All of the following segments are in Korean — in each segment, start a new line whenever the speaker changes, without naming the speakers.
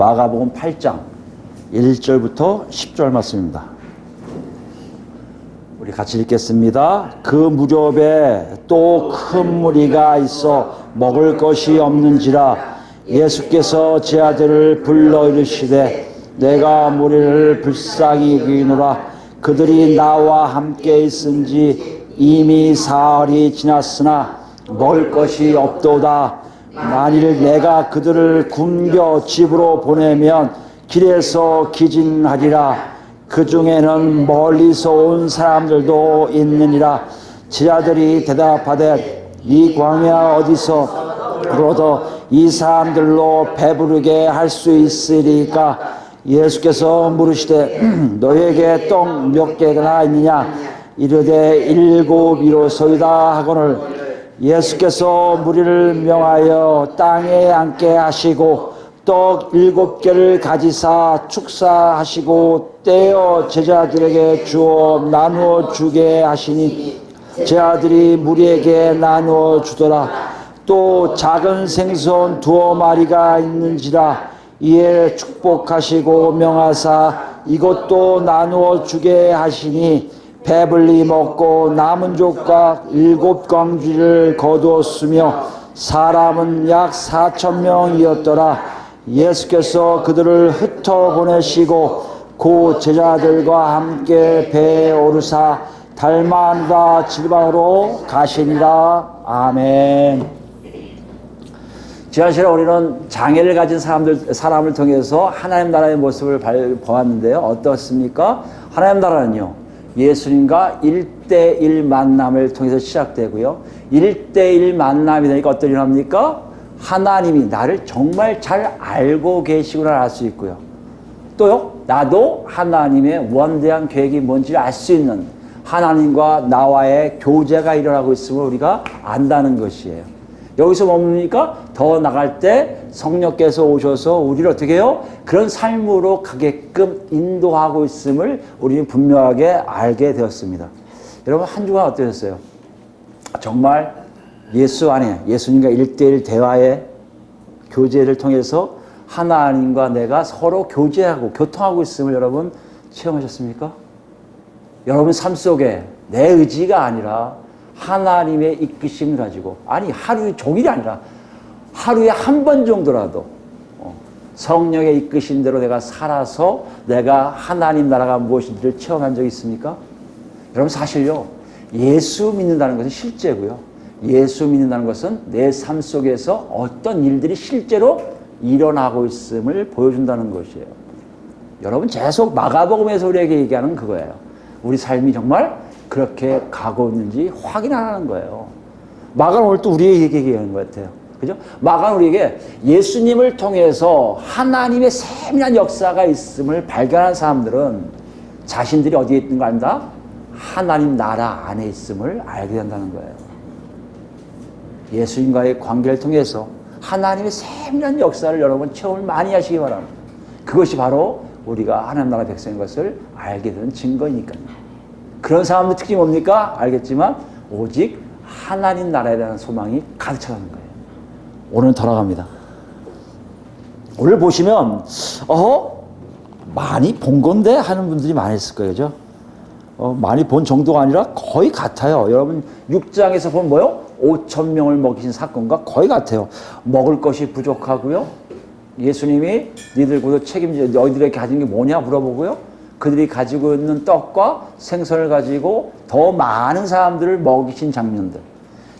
마가복음 8장 1절부터 10절 말씀입니다. 우리 같이 읽겠습니다. 그 무렵에 또 큰 무리가 있어 먹을 것이 없는지라 예수께서 제 아들을 불러 이르시되 내가 무리를 불쌍히 여기노라. 그들이 나와 함께 있은지 이미 사흘이 지났으나 먹을 것이 없도다. 만일 내가 그들을 굶겨 집으로 보내면 길에서 기진하리라. 그 중에는 멀리서 온 사람들도 있느니라. 제 아들이 대답하되 이 광야 어디서로도 이 사람들로 배부르게 할 수 있으리까? 예수께서 물으시되 너에게 떡 몇 개나 있느냐? 이르되 7이로소이다 하거늘 예수께서 무리를 명하여 땅에 앉게 하시고 떡 7개를 가지사 축사하시고 떼어 제자들에게 주어 나누어 주게 하시니 제자들이 무리에게 나누어 주더라. 또 작은 생선 2마리가 있는지라. 이에 축복하시고 명하사 이것도 나누어 주게 하시니 배불리 먹고 남은 족각 7광주리를 거두었으며 사람은 약 4,000명이었더라. 예수께서 그들을 흩어 보내시고 그 제자들과 함께 배에 오르사 달마누다 지방으로 가시니라. 아멘. 지난 시간에 우리는 장애를 가진 사람을 통해서 하나님 나라의 모습을 보았는데요. 어떻습니까? 하나님 나라는요, 예수님과 1대1 만남을 통해서 시작되고요. 1대1 만남이 되니까 어떤 일을 합니까? 하나님이 나를 정말 잘 알고 계시구나 알 수 있고요. 또요, 나도 하나님의 원대한 계획이 뭔지를 알 수 있는 하나님과 나와의 교제가 일어나고 있음을 우리가 안다는 것이에요. 여기서 뭡니까? 더 나갈 때 성령께서 오셔서 우리를 어떻게 해요? 그런 삶으로 가게끔 인도하고 있음을 우리는 분명하게 알게 되었습니다. 여러분, 한 주간 어떠셨어요? 정말 예수 안에 예수님과 1대1 대화의 교제를 통해서 하나님과 내가 서로 교제하고 교통하고 있음을 여러분 체험하셨습니까? 여러분 삶 속에 내 의지가 아니라 하나님의 이끄심을 가지고, 아니 하루 종일이 아니라 하루에 한 번 정도라도 성령의 이끄신 대로 내가 살아서 내가 하나님 나라가 무엇인지를 체험한 적이 있습니까? 여러분, 사실요, 예수 믿는다는 것은 실제고요. 예수 믿는다는 것은 내 삶 속에서 어떤 일들이 실제로 일어나고 있음을 보여준다는 것이에요. 여러분, 계속 마가복음에서 우리에게 얘기하는 그거예요. 우리 삶이 정말 그렇게 가고 있는지 확인하는 거예요. 마가는 오늘 또 우리에게 얘기하는 것 같아요. 그죠? 마가는 우리에게 예수님을 통해서 하나님의 세밀한 역사가 있음을 발견한 사람들은 자신들이 어디에 있는 거 안다? 하나님 나라 안에 있음을 알게 된다는 거예요. 예수님과의 관계를 통해서 하나님의 세밀한 역사를 여러분 체험을 많이 하시기 바랍니다. 그것이 바로 우리가 하나님 나라 백성인 것을 알게 되는 증거이니까요. 그런 사람들 특징이 뭡니까? 알겠지만 오직 하나님 나라에 대한 소망이 가득 차는 거예요. 오늘 돌아갑니다. 오늘 보시면 많이 본 건데 하는 분들이 많이 있을 거예요. 그죠? 많이 본 정도가 아니라 거의 같아요. 여러분 6장에서 보면 뭐요? 5,000명을 먹이신 사건과 거의 같아요. 먹을 것이 부족하고요. 예수님이 니들 고도 책임져 너희들에게 가진 게 뭐냐 물어보고요. 그들이 가지고 있는 떡과 생선을 가지고 더 많은 사람들을 먹이신 장면들,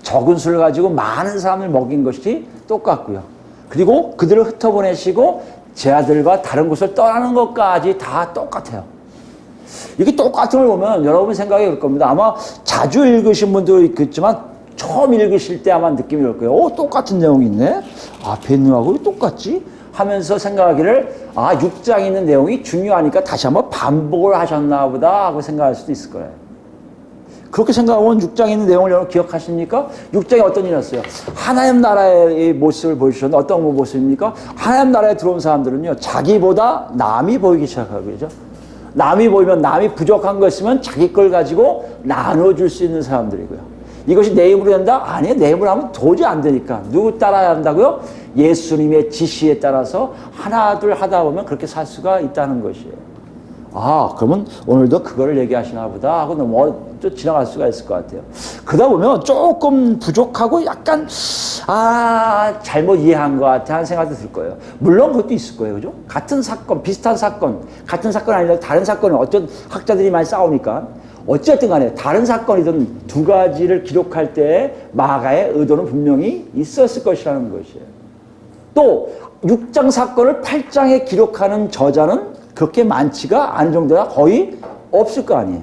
적은 술을 가지고 많은 사람을 먹인 것이 똑같고요. 그리고 그들을 흩어보내시고 제 아들과 다른 곳을 떠나는 것까지 다 똑같아요. 이게 똑같은 걸 보면 여러분 생각이 그럴 겁니다. 아마 자주 읽으신 분도 있겠지만 처음 읽으실 때 아마 느낌이 올 거예요. 똑같은 내용이 있네? 앞에 있는 거하고 똑같지? 하면서 생각하기를 6장에 있는 내용이 중요하니까 다시 한번 반복을 하셨나 보다 하고 생각할 수도 있을 거예요. 그렇게 생각하면 6장에 있는 내용을 여러분 기억하십니까? 6장에 어떤 일이 났어요? 하나님 나라의 모습을 보여주셨는데 어떤 모습입니까? 하나님 나라에 들어온 사람들은요, 자기보다 남이 보이기 시작하고 그러죠. 남이 보이면 남이 부족한 거 있으면 자기 걸 가지고 나눠줄 수 있는 사람들이고요. 이것이 내 힘으로 된다? 아니에요. 내 힘으로 하면 도저히 안 되니까. 누구 따라야 한다고요? 예수님의 지시에 따라서 하나 둘 하다 보면 그렇게 살 수가 있다는 것이에요. 아, 그러면 오늘도 그거를 얘기하시나 보다 하고 또 지나갈 수가 있을 것 같아요. 그러다 보면 조금 부족하고 약간 잘못 이해한 것 같아 하는 생각도 들 거예요. 물론 그것도 있을 거예요. 그죠? 같은 사건, 비슷한 사건, 같은 사건 아니라 다른 사건은 어떤 학자들이 많이 싸우니까 어쨌든 간에 다른 사건이든 두 가지를 기록할 때 마가의 의도는 분명히 있었을 것이라는 것이에요. 또 6장 사건을 8장에 기록하는 저자는 그렇게 많지가 않은 정도가 거의 없을 거 아니에요.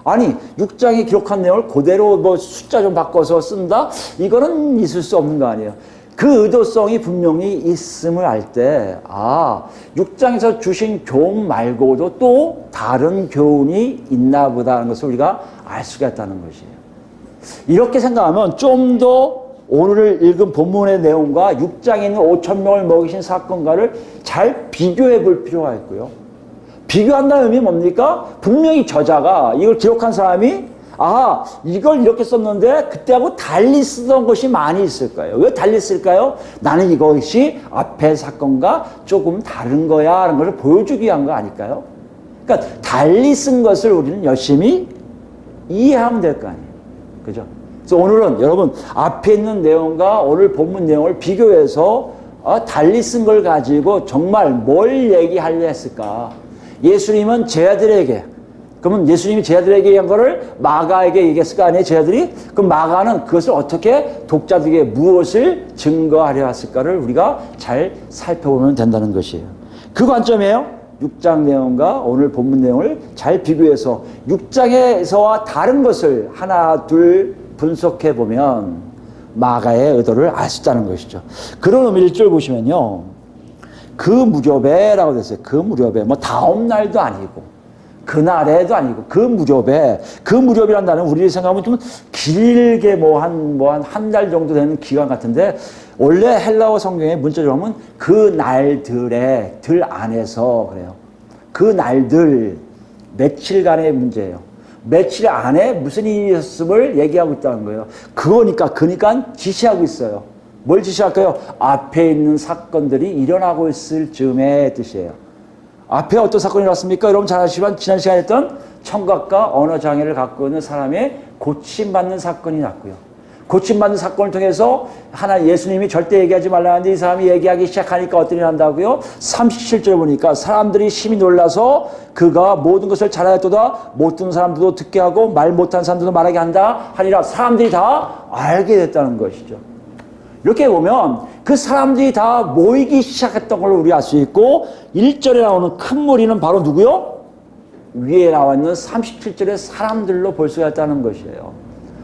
아니 6장에 기록한 내용을 그대로 뭐 숫자 좀 바꿔서 쓴다? 이거는 있을 수 없는 거 아니에요. 그 의도성이 분명히 있음을 알 때 6장에서 주신 교훈 말고도 또 다른 교훈이 있나 보다 하는 것을 우리가 알 수가 있다는 것이에요. 이렇게 생각하면 좀 더 오늘 읽은 본문의 내용과 6장에 있는 5,000명을 먹이신 사건과를 잘 비교해 볼 필요가 있고요. 비교한다는 의미는 뭡니까? 분명히 저자가 이걸 기록한 사람이 이걸 이렇게 썼는데 그때하고 달리 쓰던 것이 많이 있을 거예요. 왜 달리 쓸까요? 나는 이것이 앞의 사건과 조금 다른 거야 하는 것을 보여주기 위한 거 아닐까요? 그러니까 달리 쓴 것을 우리는 열심히 이해하면 될 거 아니에요. 그죠? 그래서 오늘은 여러분 앞에 있는 내용과 오늘 본문 내용을 비교해서 달리 쓴 걸 가지고 정말 뭘 얘기하려 했을까? 예수님은 제자들에게, 그러면 예수님이 제자들에게 얘기한 거를 마가에게 얘기했을 거 아니에요, 제자들이? 그럼 마가는 그것을 어떻게 독자들에게 무엇을 증거하려 했을까를 우리가 잘 살펴보면 된다는 것이에요. 그 관점이에요. 6장 내용과 오늘 본문 내용을 잘 비교해서 6장에서와 다른 것을 하나 둘 분석해 보면 마가의 의도를 알 수 있다는 것이죠. 그런 의미 1절 보시면요. 그 무렵에라고 됐어요. 그 무렵에 뭐 다음 날도 아니고 그날에도 아니고 그 무렵에, 그 무렵이란 단어는 우리 생각하면 좀 길게 한 달 정도 되는 기간 같은데 원래 헬라어 성경에 문자로 하면 그 날들의 들 안에서 그래요. 그 날들 며칠간의 문제예요. 며칠 안에 무슨 일이 있었음을 얘기하고 있다는 거예요. 그러니까 지시하고 있어요. 뭘 지시할까요? 앞에 있는 사건들이 일어나고 있을 즈음의 뜻이에요. 앞에 어떤 사건이 일어났습니까? 여러분 잘 아시지만 지난 시간에 했던 청각과 언어 장애를 갖고 있는 사람의 고침받는 사건이 났고요. 고침받는 사건을 통해서 예수님이 절대 얘기하지 말라는데 이 사람이 얘기하기 시작하니까 어떤 일이 난다고요? 37절 보니까 사람들이 심히 놀라서 그가 모든 것을 잘하였도다 못 듣는 사람들도 듣게 하고 말 못하는 사람들도 말하게 한다 하니라. 사람들이 다 알게 됐다는 것이죠. 이렇게 보면 그 사람들이 다 모이기 시작했던 걸 우리 알 수 있고 1절에 나오는 큰 무리는 바로 누구요? 위에 나와 있는 37절의 사람들로 볼 수가 있다는 것이에요.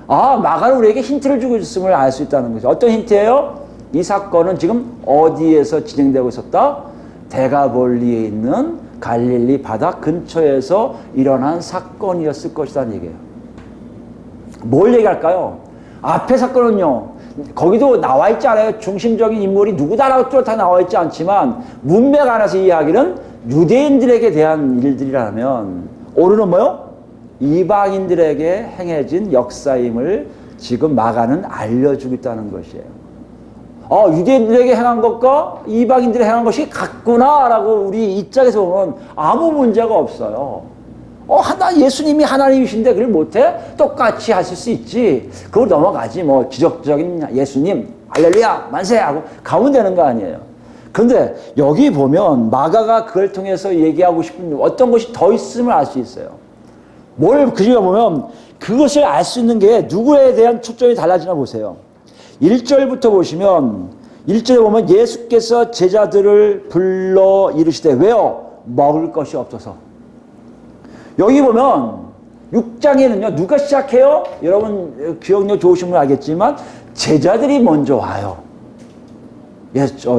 마가는 우리에게 힌트를 주고 있음을 알 수 있다는 거죠. 어떤 힌트예요? 이 사건은 지금 어디에서 진행되고 있었다? 데가볼리에 있는 갈릴리 바다 근처에서 일어난 사건이었을 것이라는 얘기예요. 뭘 얘기할까요? 앞에 사건은요. 거기도 나와 있지 않아요. 중심적인 인물이 누구다라고 뚜렷하게 나와 있지 않지만 문맥 안에서 이야기는 유대인들에게 대한 일들이라면 오늘은 뭐요? 이방인들에게 행해진 역사임을 지금 마가는 알려주고 있다는 것이에요. 유대인들에게 행한 것과 이방인들이 행한 것이 같구나라고 우리 입장에서 보면 아무 문제가 없어요. 예수님이 하나님이신데 그걸 못해? 똑같이 하실 수 있지. 그걸 넘어가지. 기적적인 예수님, 할렐루야, 만세! 하고 가면 되는 거 아니에요. 그런데 여기 보면 마가가 그걸 통해서 얘기하고 싶은 어떤 것이 더 있음을 알 수 있어요. 그리고 보면 그것을 알 수 있는 게 누구에 대한 초점이 달라지나 보세요. 1절부터 보시면 1절에 보면 예수께서 제자들을 불러 이르시되 왜요? 먹을 것이 없어서. 여기 보면 6장에는요. 누가 시작해요? 여러분 기억력 좋으신 분 알겠지만 제자들이 먼저 와요.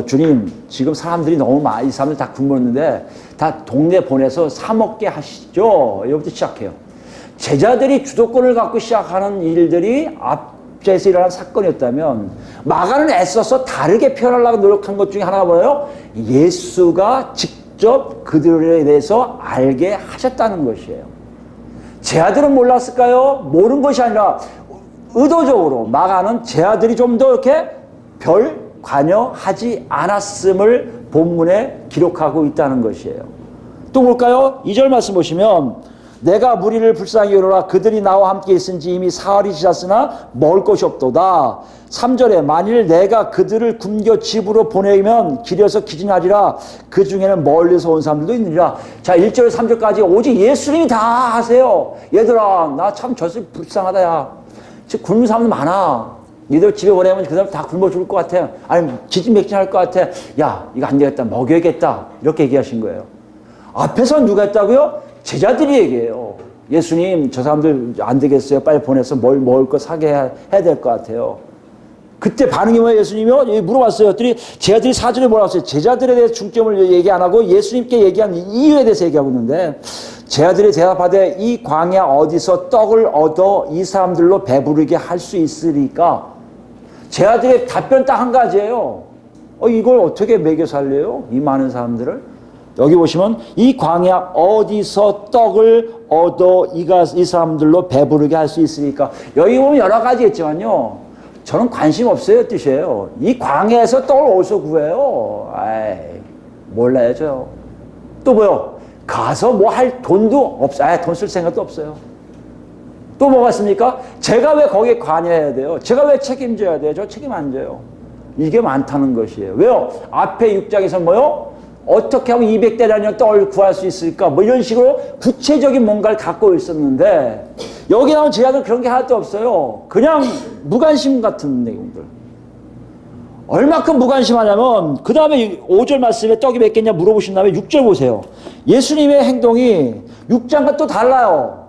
주님 지금 사람들이 너무 많이 이 사람들 다 굶었는데 다 동네 보내서 사 먹게 하시죠. 여기부터 시작해요. 제자들이 주도권을 갖고 시작하는 일들이 앞에서 일어난 사건이었다면 마가는 애써서 다르게 표현하려고 노력한 것 중에 하나가 뭐예요? 예수가 직접 그들에 대해서 알게 하셨다는 것이에요. 제자들은 몰랐을까요? 모르는 것이 아니라 의도적으로 마가는 제 아들이 좀 더 이렇게 별 관여하지 않았음을 본문에 기록하고 있다는 것이에요. 또 볼까요? 2절 말씀 보시면 내가 무리를 불쌍히 여겨라 그들이 나와 함께 있은지 이미 사흘이 지났으나 먹을 것이 없도다. 3절에 만일 내가 그들을 굶겨 집으로 보내면 길에서 기진하리라 그 중에는 멀리서 온 사람들도 있느니라. 자, 1절 3절까지 오직 예수님이 다 하세요. 얘들아 나 참 저스 불쌍하다. 야 지금 굶는 사람들 많아. 니들 집에 보내면 그 사람 다 굶어 죽을 것 같아. 아니 기진맥진할 것 같아. 야 이거 안 되겠다 먹여야겠다. 이렇게 얘기하신 거예요. 앞에서 누가 했다고요? 제자들이 얘기해요. 예수님 저 사람들 안 되겠어요. 빨리 보내서 뭘 먹을 거 사게 해야 될 것 같아요. 그때 반응이 뭐예요? 예수님이요? 물어봤어요. 제자들이 4절에 뭐라고 했어요? 제자들에 대해서 중점을 얘기 안 하고 예수님께 얘기한 이유에 대해서 얘기하고 있는데 제자들이 대답하되 이 광야 어디서 떡을 얻어 이 사람들로 배부르게 할 수 있으리까? 제자들의 답변 딱 한 가지예요. 이걸 어떻게 먹여 살려요? 이 많은 사람들을? 여기 보시면 이 광야 어디서 떡을 얻어 이 사람들로 배부르게 할 수 있으니까 여기 보면 여러 가지 있지만요. 저는 관심 없어요 뜻이에요. 이 광야에서 떡을 어디서 구해요? 몰라요 저. 또 뭐요? 가서 뭐 할 돈도 없어요. 돈 쓸 생각도 없어요. 또 뭐가 있습니까? 제가 왜 거기에 관여해야 돼요? 제가 왜 책임져야 돼요? 저 책임 안 져요. 이게 많다는 것이에요. 왜요? 앞에 6장에서 뭐요? 어떻게 하면 200대라는 떡을 구할 수 있을까? 뭐 이런 식으로 구체적인 뭔가를 갖고 있었는데 여기 나온 제자들 그런 게 하나도 없어요. 그냥 무관심 같은 내용들. 얼마큼 무관심하냐면 그 다음에 5절 말씀에 떡이 몇 개냐 물어보신 다음에 6절 보세요. 예수님의 행동이 6장과 또 달라요.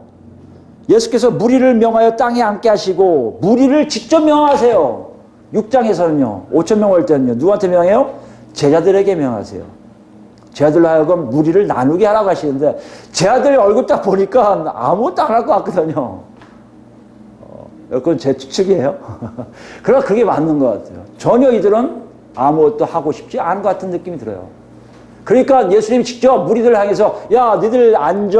예수께서 무리를 명하여 땅에 앉게 하시고 무리를 직접 명하세요. 6장에서는요. 5천 명 올 때는요. 누구한테 명해요? 제자들에게 명하세요. 제자들로 하여금 무리를 나누게 하라고 하시는데 제자들 얼굴 딱 보니까 아무것도 안 할 것 같거든요. 그건 제 추측이에요. 그러나 그게 맞는 것 같아요. 전혀 이들은 아무것도 하고 싶지 않은 것 같은 느낌이 들어요. 그러니까 예수님이 직접 무리들을 향해서 야 니들 앉아.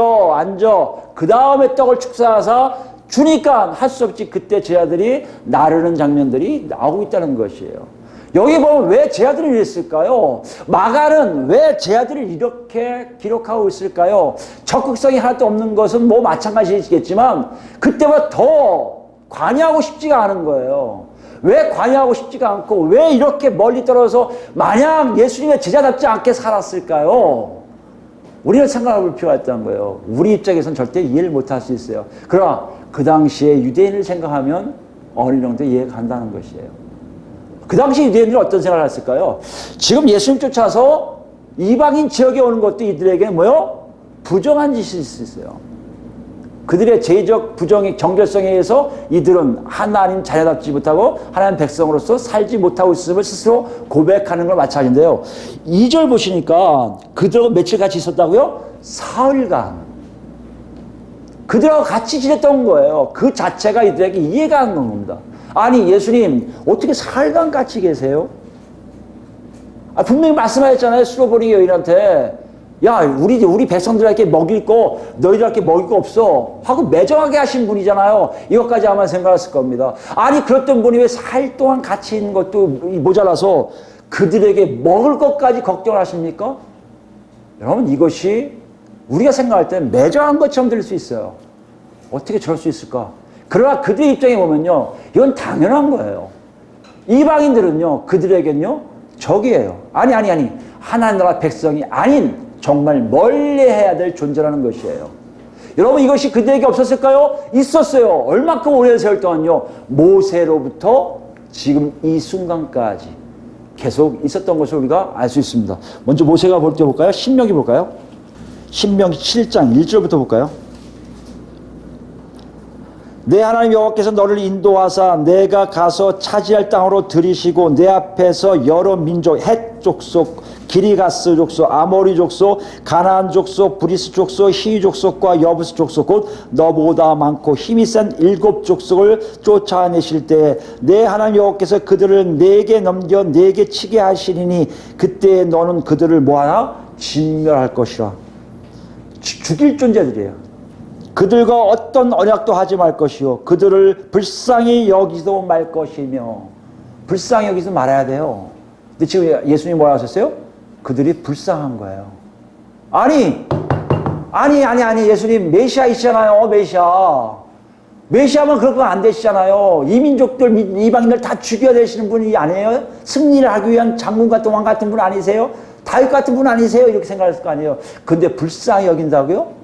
그 다음에 떡을 축사하사 주니까 할 수 없지. 그때 제자들이 나르는 장면들이 나오고 있다는 것이에요. 여기 보면 왜 제자들을 이랬을까요? 마가는 왜 제자들을 이렇게 기록하고 있을까요? 적극성이 하나도 없는 것은 뭐 마찬가지겠지만 그때보다 더 관여하고 싶지가 않은 거예요. 왜 관여하고 싶지가 않고 왜 이렇게 멀리 떨어져서 마냥 예수님의 제자답지 않게 살았을까요? 우리는 생각해 볼 필요가 있다는 거예요. 우리 입장에서는 절대 이해를 못할 수 있어요. 그러나 그 당시에 유대인을 생각하면 어느 정도 이해가 간다는 것이에요. 그 당시 유대인들은 어떤 생각을 했을까요? 지금 예수님 쫓아서 이방인 지역에 오는 것도 이들에게 뭐요? 부정한 짓일 수 있어요. 그들의 제의적 부정의 정결성에 의해서 이들은 하나님 자녀답지 못하고 하나님 백성으로서 살지 못하고 있음을 스스로 고백하는 걸 마찬가지인데요. 2절 보시니까 그들하고 며칠 같이 있었다고요? 사흘간. 그들하고 같이 지냈던 거예요. 그 자체가 이들에게 이해가 안 가는 겁니다. 아니 예수님 어떻게 사흘간 같이 계세요? 분명히 말씀하셨잖아요. 수로보니 여인한테 야 우리 백성들에게 먹일 거 너희들에게 먹일 거 없어 하고 매정하게 하신 분이잖아요. 이것까지 아마 생각했을 겁니다. 아니 그랬던 분이 왜 사흘 동안 같이 있는 것도 모자라서 그들에게 먹을 것까지 걱정을 하십니까? 여러분 이것이 우리가 생각할 때는 매정한 것처럼 들릴 수 있어요. 어떻게 저럴 수 있을까? 그러나 그들의 입장에 보면요 이건 당연한 거예요. 이방인들은요 그들에겐요 적이에요. 아니 하나님 나라 백성이 아닌 정말 멀리해야 될 존재라는 것이에요. 여러분 이것이 그들에게 없었을까요? 있었어요. 얼마큼 오랜 세월 동안요 모세로부터 지금 이 순간까지 계속 있었던 것을 우리가 알 수 있습니다. 먼저 모세가 볼 때 볼까요? 신명기 볼까요? 신명기 7장 1절부터 볼까요? 내 하나님 여호와께서 너를 인도하사 내가 가서 차지할 땅으로 들이시고 내 앞에서 여러 민족 헷 족속 기리가스 족속 아모리 족속 가나안 족속 브리스 족속 히위 족속과 여부스 족속 곧 너보다 많고 힘이 센 7 족속을 쫓아내실 때에 내 하나님 여호와께서 그들을 내게 넘겨 내게 치게 하시리니 그때 너는 그들을 뭐하나? 진멸할 것이라. 죽일 존재들이에요. 그들과 어떤 언약도 하지 말 것이요 그들을 불쌍히 여기도 말 것이며. 불쌍히 여기서 말아야 돼요. 근데 지금 예수님이 뭐라 하셨어요? 그들이 불쌍한 거예요. 아니 예수님 메시아이시잖아요. 메시아면 그런 거 안 되시잖아요. 이민족들, 이방인들 다 죽여야 되시는 분이 아니에요? 승리를 하기 위한 장군 같은 왕 같은 분 아니세요? 다윗 같은 분 아니세요? 이렇게 생각했을 거 아니에요. 근데 불쌍히 여긴다고요?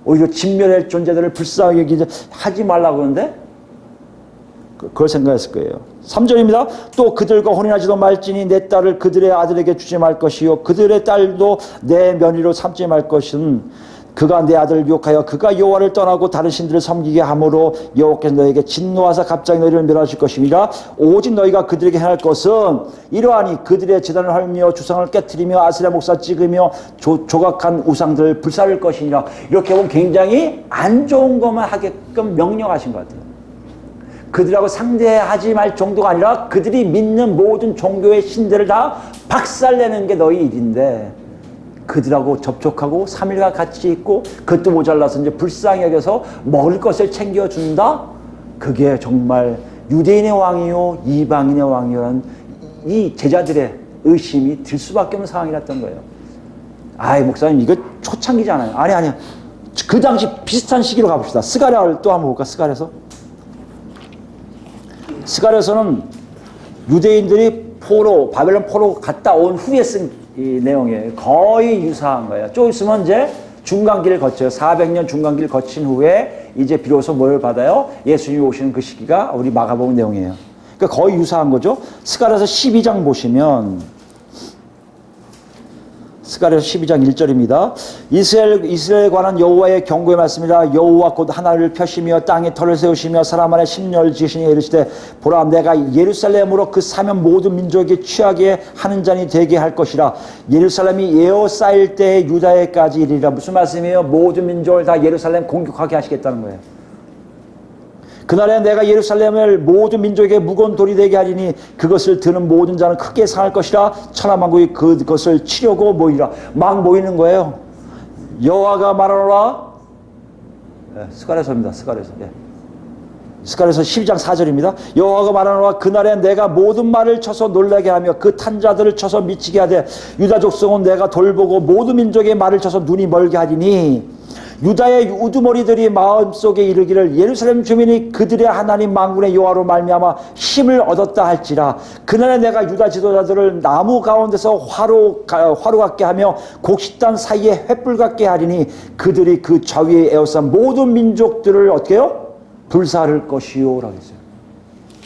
오히려 진멸할 존재들을 불쌍히 여기지 하지 말라고 그러는데? 그걸 생각했을 거예요. 3절입니다. 또 그들과 혼인하지도 말지니 내 딸을 그들의 아들에게 주지 말 것이요 그들의 딸도 내 며느리로 삼지 말 것은 그가 내 아들을 유혹하여 그가 여호와를 떠나고 다른 신들을 섬기게 함으로 여호와께서 너에게 진노하사 갑자기 너희를 멸하실 것입니다. 오직 너희가 그들에게 행할 것은 이러하니 그들의 제단을 헐며 주상을 깨트리며 아세라 목사 찍으며 조각한 우상들을 불사를 것이니라. 이렇게 보면 굉장히 안 좋은 것만 하게끔 명령하신 것 같아요. 그들하고 상대하지 말 정도가 아니라 그들이 믿는 모든 종교의 신들을 다 박살내는 게 너희 일인데 그들하고 접촉하고 3일간 같이 있고 그것도 모자라서 이제 불쌍히 여겨서 먹을 것을 챙겨준다? 그게 정말 유대인의 왕이요 이방인의 왕이라는 이 제자들의 의심이 들 수밖에 없는 상황이었던 거예요. 아이 목사님 이거 초창기잖아요. 아니 그 당시 비슷한 시기로 가봅시다. 스가랴를 또 한번 볼까? 스가랴서는 유대인들이 바벨론 포로 갔다 온 후에 쓴 이 내용이에요. 거의 유사한 거예요. 좀 있으면 이제 중간기를 거쳐요. 400년 중간기를 거친 후에 이제 비로소 뭘 받아요? 예수님이 오시는 그 시기가 우리 마가복음 내용이에요. 그러니까 거의 유사한 거죠. 스가랴서 12장 보시면 스가랴서 12장 1절입니다. 이스라엘에 관한 여호와의 경고의 말씀이라. 여호와 곧 하늘을 펴시며 땅에 터를 세우시며 사람 안에 심령을 지으시니 이르시되 보라 내가 예루살렘으로 그 사면 모든 민족이 취하게 하는 잔이 되게 할 것이라. 예루살렘이 에워싸일 때에 유다에까지 이르리라. 무슨 말씀이에요? 모든 민족을 다 예루살렘 공격하게 하시겠다는 거예요. 그날에 내가 예루살렘을 모든 민족에게 무거운 돌이 되게 하리니 그것을 드는 모든 자는 크게 상할 것이라. 천하만국이 그것을 치려고 모이라. 막 모이는 거예요. 여호와가 말하노라. 스가랴서입니다. 스가랴서 12장 4절입니다. 여호와가 말하노라. 그날에 내가 모든 말을 쳐서 놀라게 하며 그 탄자들을 쳐서 미치게 하되 유다 족속은 내가 돌보고 모든 민족의 말을 쳐서 눈이 멀게 하리니 유다의 우두머리들이 마음속에 이르기를 예루살렘 주민이 그들의 하나님 만군의 여호와로 말미암아 힘을 얻었다 할지라. 그날에 내가 유다 지도자들을 나무 가운데서 화로 같게 하며 곡식단 사이에 횃불 같게 하리니 그들이 그 자위에 에워싼 모든 민족들을 어떻게 해요? 불사를 것이요 라고 했어요.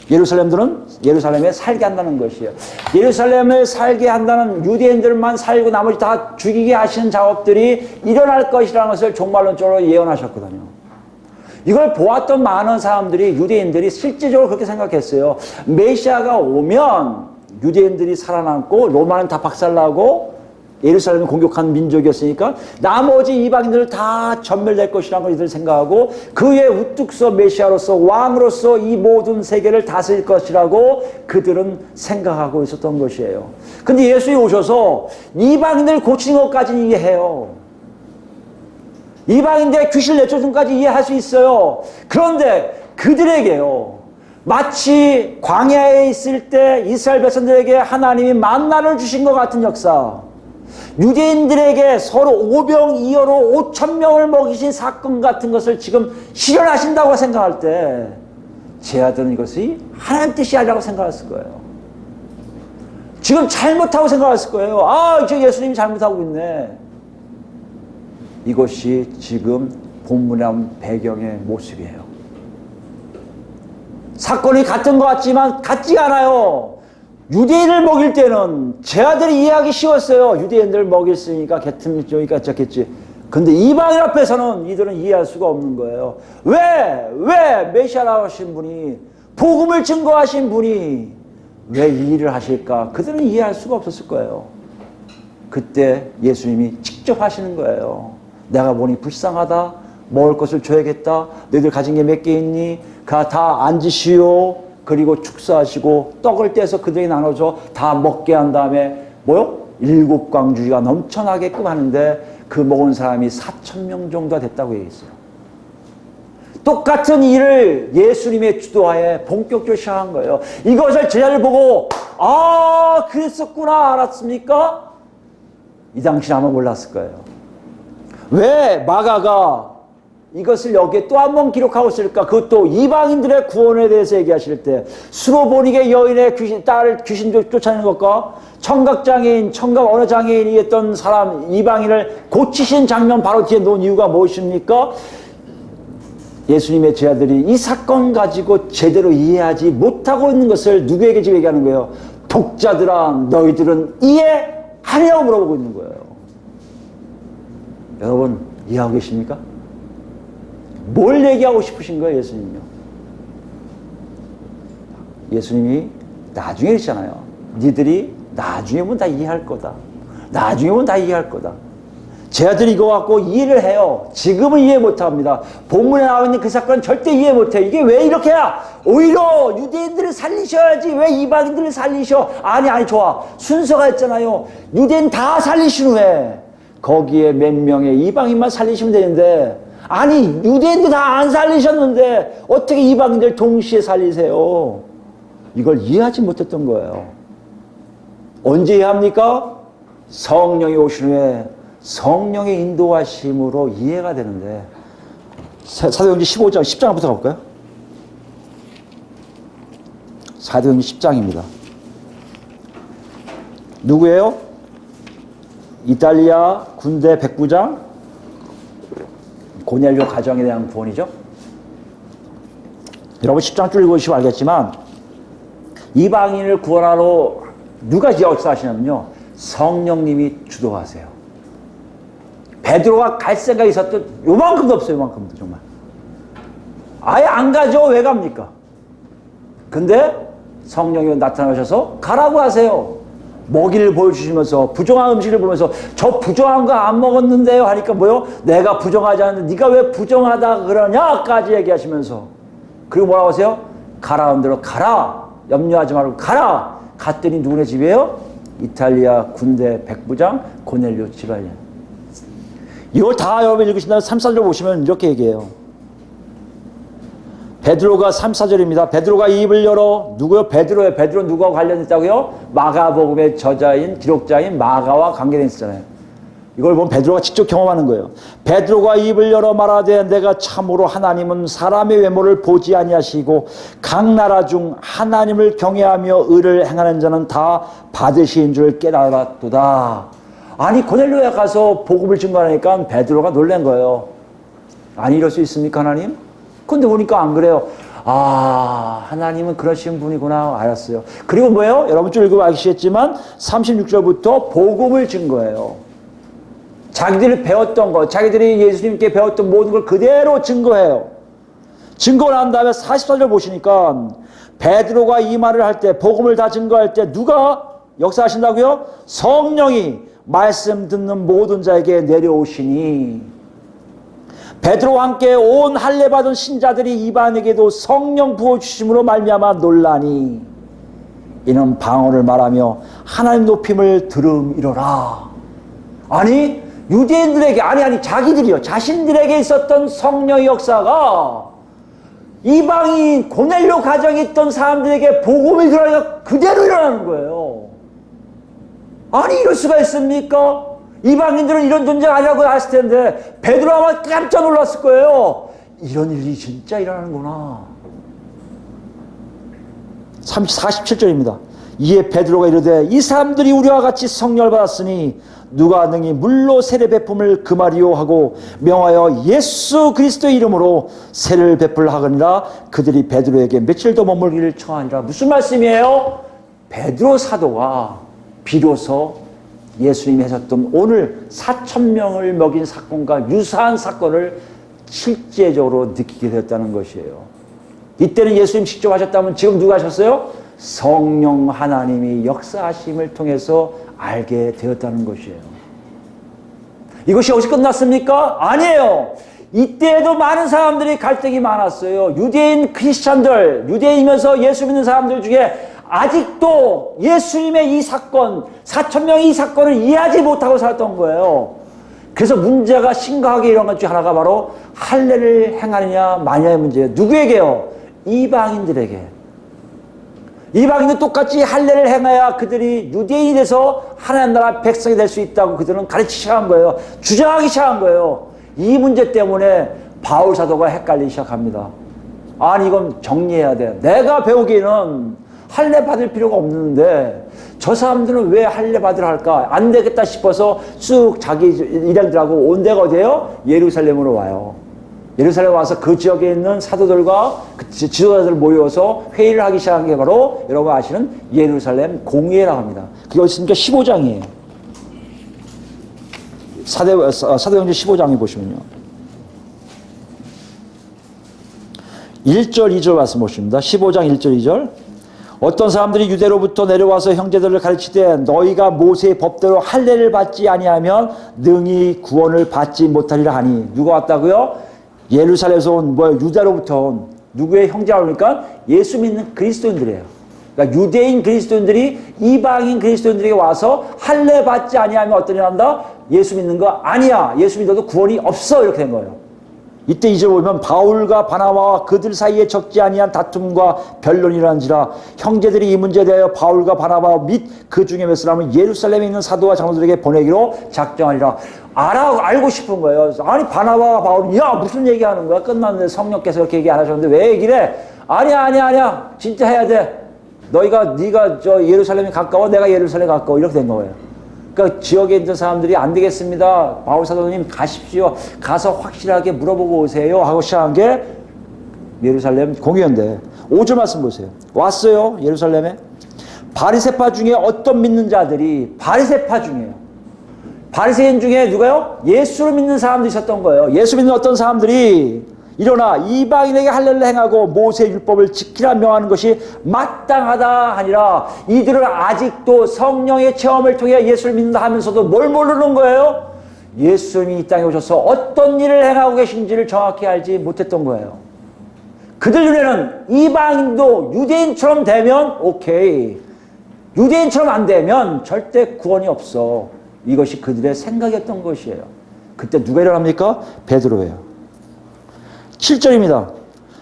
예루살렘에 살게 한다는 것이에요. 예루살렘을 살게 한다는 유대인들만 살고 나머지 다 죽이게 하시는 작업들이 일어날 것이라는 것을 종말론적으로 예언하셨거든요. 이걸 보았던 많은 사람들이 유대인들이 실제적으로 그렇게 생각했어요. 메시아가 오면 유대인들이 살아남고 로마는 다 박살나고 예루살렘을 공격한 민족이었으니까 나머지 이방인들을 다 전멸될 것이라는 걸 이들 생각하고 그의 우뚝서 메시아로서 왕으로서 이 모든 세계를 다스릴 것이라고 그들은 생각하고 있었던 것이에요. 근데 예수님이 오셔서 이방인들 고치는 것까지는 이해해요. 이방인들의 귀신 내쫓음까지 이해할 수 있어요. 그런데 그들에게요, 마치 광야에 있을 때 이스라엘 백성들에게 하나님이 만나를 주신 것 같은 역사, 유대인들에게 서로 오병이어로 5,000명을 먹이신 사건 같은 것을 지금 실현하신다고 생각할 때 제 아들은 이것이 하나님 뜻이 아니라고 생각했을 거예요. 지금 잘못하고 생각했을 거예요. 아, 지금 예수님이 잘못하고 있네. 이것이 지금 본문의 배경의 모습이에요. 사건이 같은 것 같지만 같지 않아요. 유대인을 먹일 때는 제 아들이 이해하기 쉬웠어요. 유대인들을 먹였으니까 개틈이니까 졌겠지. 근데 이방인 앞에서는 이들은 이해할 수가 없는 거예요. 왜 메시아라고 하신 분이, 복음을 증거하신 분이 왜 이 일을 하실까? 그들은 이해할 수가 없었을 거예요. 그때 예수님이 직접 하시는 거예요. 내가 보니 불쌍하다. 먹을 것을 줘야겠다. 너희들 가진 게 몇 개 있니? 다 앉으시오. 그리고 축사하시고 떡을 떼서 그들에게 나눠줘 다 먹게 한 다음에 뭐요? 7광주리가 넘쳐나게끔 하는데 그 먹은 사람이 4,000명 정도가 됐다고 얘기했어요. 똑같은 일을 예수님의 주도하에 본격적으로 시작한 거예요. 이것을 제자들 보고 그랬었구나 알았습니까? 이 당시는 아마 몰랐을 거예요. 왜 마가가 이것을 여기에 또 한 번 기록하고 있을까? 그것도 이방인들의 구원에 대해서 얘기하실 때 수로보니게 여인의 딸을 귀신 쫓아내는 것과 청각 어느 장애인이 했던 사람 이방인을 고치신 장면 바로 뒤에 놓은 이유가 무엇입니까? 예수님의 제자들이 이 사건 가지고 제대로 이해하지 못하고 있는 것을 누구에게 지금 얘기하는 거예요? 독자들아 너희들은 이해하냐고 물어보고 있는 거예요. 여러분 이해하고 계십니까? 뭘 얘기하고 싶으신 거예요, 예수님요? 예수님이 나중에 그랬잖아요. 니들이 나중에 보면 다 이해할 거다. 나중에 보면 다 이해할 거다. 제자들이 이거 갖고 이해를 해요. 지금은 이해 못합니다. 본문에 나와 있는 그 사건은 절대 이해 못해요. 이게 왜 이렇게야? 오히려 유대인들을 살리셔야지 왜 이방인들을 살리셔? 아니 좋아. 순서가 있잖아요. 유대인 다 살리신 후에 거기에 몇 명의 이방인만 살리시면 되는데 아니 유대인도 다 안 살리셨는데 어떻게 이방인들 동시에 살리세요? 이걸 이해하지 못했던 거예요. 언제 이해합니까? 성령이 오신 후에 성령의 인도하심으로 이해가 되는데 사도행전 15장 10장부터 가볼까요? 사도행전 10장입니다. 누구예요? 이탈리아 군대 백부장 고넬료 가정에 대한 구원이죠. 여러분 10장 쭉 읽으시면 알겠지만 이방인을 구원하러 누가 역사하시냐면요. 성령님이 주도하세요. 베드로가 갈 생각이 있었던 요만큼도 없어요. 요만큼도 정말. 아예 안 가죠. 왜 갑니까? 근데 성령이 나타나셔서 가라고 하세요. 먹이를 보여주시면서 부정한 음식을 보면서 저 부정한 거 안 먹었는데요 하니까 뭐요? 내가 부정하지 않는데 네가 왜 부정하다 그러냐까지 얘기하시면서 그리고 뭐라고 하세요? 가라는 대로 가라. 염려하지 말고 가라. 갔더니 누구네 집이에요? 이탈리아 군대 백부장 고넬료 집안이에요. 이걸 다 여러분 읽으신다면 3, 4절 보시면 이렇게 얘기해요. 베드로가 3, 4절입니다. 베드로가 입을 열어 누구요? 베드로예요. 베드로 누구와 관련있다고요? 마가복음의 저자인 기록자인 마가와 관계되어 있잖아요. 이걸 보면 베드로가 직접 경험하는 거예요. 베드로가 입을 열어 말하되 내가 참으로 하나님은 사람의 외모를 보지 아니하시고 각 나라 중 하나님을 경외하며 의를 행하는 자는 다 받으신 줄 깨달았도다. 아니 고넬료에 가서 복음을 증거하니까 베드로가 놀란 거예요. 아니 이럴 수 있습니까 하나님? 근데 보니까 안 그래요. 하나님은 그러신 분이구나 알았어요. 그리고 뭐예요? 여러분 쭉 읽으면 아시겠지만 36절부터 복음을 증거해요. 자기들이 배웠던 것, 자기들이 예수님께 배웠던 모든 걸 그대로 증거해요. 증거를 한 다음에 44절 보시니까 베드로가 이 말을 할 때 복음을 다 증거할 때 누가 역사하신다고요? 성령이 말씀 듣는 모든 자에게 내려오시니 베드로와 함께 온 할례 받은 신자들이 이방에게도 성령 부어주심으로 말미암아 놀라니 이는 방언을 말하며 하나님 높임을 들음이로라. 아니 유대인들에게 아니 자기들이요 자신들에게 있었던 성령의 역사가 이방인 고넬료 가정에 있던 사람들에게 복음이 들어가니까 그대로 일어나는 거예요. 아니 이럴 수가 있습니까? 이방인들은 이런 존재가 아니라고 했을 텐데 베드로 아마 깜짝 놀랐을 거예요. 이런 일이 진짜 일어나는구나. 47절입니다. 이에 베드로가 이르되 이 사람들이 우리와 같이 성령을 받았으니 누가 능히 물로 세례 베품을 금하리요 하고 명하여 예수 그리스도의 이름으로 세례를 베풀하거니라. 그들이 베드로에게 며칠 더 머물기를 청하니라. 무슨 말씀이에요? 베드로 사도가 비로소 예수님이 하셨던 오늘 4,000명을 먹인 사건과 유사한 사건을 실제적으로 느끼게 되었다는 것이에요. 이때는 예수님 직접 하셨다면 지금 누가 하셨어요? 성령 하나님이 역사하심을 통해서 알게 되었다는 것이에요. 이것이 여기서 끝났습니까? 아니에요. 이때에도 많은 사람들이 갈등이 많았어요. 유대인 크리스찬들, 유대인이면서 예수 믿는 사람들 중에 아직도 예수님의 이 사건, 4,000명의 이 사건을 이해하지 못하고 살았던 거예요. 그래서 문제가 심각하게 일어난 것 중 하나가 바로 할례를 행하느냐 마냐의 문제예요. 누구에게요? 이방인들에게. 이방인도 똑같이 할례를 행해야 그들이 유대인이 돼서 하나님 나라 백성이 될 수 있다고 그들은 가르치기 시작한 거예요. 주장하기 시작한 거예요. 이 문제 때문에 바울 사도가 헷갈리기 시작합니다. 아니 이건 정리해야 돼. 내가 배우기에는 할례 받을 필요가 없는데 저 사람들은 왜 할례 받으러 할까? 안 되겠다 싶어서 쑥 자기 일행들하고 온 데가 어디예요? 예루살렘으로 와요. 예루살렘 와서 그 지역에 있는 사도들과 그 지도자들 모여서 회의를 하기 시작한 게 바로 여러분 아시는 예루살렘 공회라고 합니다. 그게 어디 있습니까? 15장이에요. 사도행전 15장에 보시면요. 1절 2절 말씀 보십니다. 15장 1절 2절. 어떤 사람들이 유대로부터 내려와서 형제들을 가르치되 너희가 모세의 법대로 할례를 받지 아니하면 능히 구원을 받지 못하리라 하니. 누가 왔다고요? 예루살렘에서 온 유대로부터 온 누구의 형제라 그러니까 예수 믿는 그리스도인들이에요. 그러니까 유대인 그리스도인들이 이방인 그리스도인들에게 와서 할례 받지 아니하면 어떤 일 한다? 예수 믿는 거 아니야. 예수 믿어도 구원이 없어. 이렇게 된 거예요. 이때 이제 보면 바울과 바나바와 그들 사이에 적지 아니한 다툼과 변론이라는지라 형제들이 이 문제에 대하여 바울과 바나바 및 그 중에 몇 사람은 예루살렘에 있는 사도와 장로들에게 보내기로 작정하니라. 알고 싶은 거예요. 아니 바나바와 바울은 야 무슨 얘기하는 거야? 끝났는데 성령께서 그렇게 얘기 안 하셨는데 왜 얘기를 해? 아니야 진짜 해야 돼. 네가 저 예루살렘이 가까워 내가 예루살렘 가까워 이렇게 된 거예요. 그러니까 지역에 있는 사람들이 안 되겠습니다. 바울 사도님 가십시오. 가서 확실하게 물어보고 오세요. 하고 시작한 게 예루살렘 공회인데 5절 말씀 보세요. 왔어요. 예루살렘에. 바리새파 중에 어떤 믿는 자들이 바리새파 중에요. 바리새인 중에 누가요? 예수를 믿는 사람들이 있었던 거예요. 예수 믿는 어떤 사람들이 일어나 이방인에게 할례를 행하고 모세의 율법을 지키라 명하는 것이 마땅하다 하니라. 이들은 아직도 성령의 체험을 통해 예수를 믿는다 하면서도 뭘 모르는 거예요? 예수님이 이 땅에 오셔서 어떤 일을 행하고 계신지를 정확히 알지 못했던 거예요. 그들 눈에는 이방인도 유대인처럼 되면 오케이, 유대인처럼 안 되면 절대 구원이 없어. 이것이 그들의 생각이었던 것이에요. 그때 누가 일어납니까? 베드로예요. 7절입니다.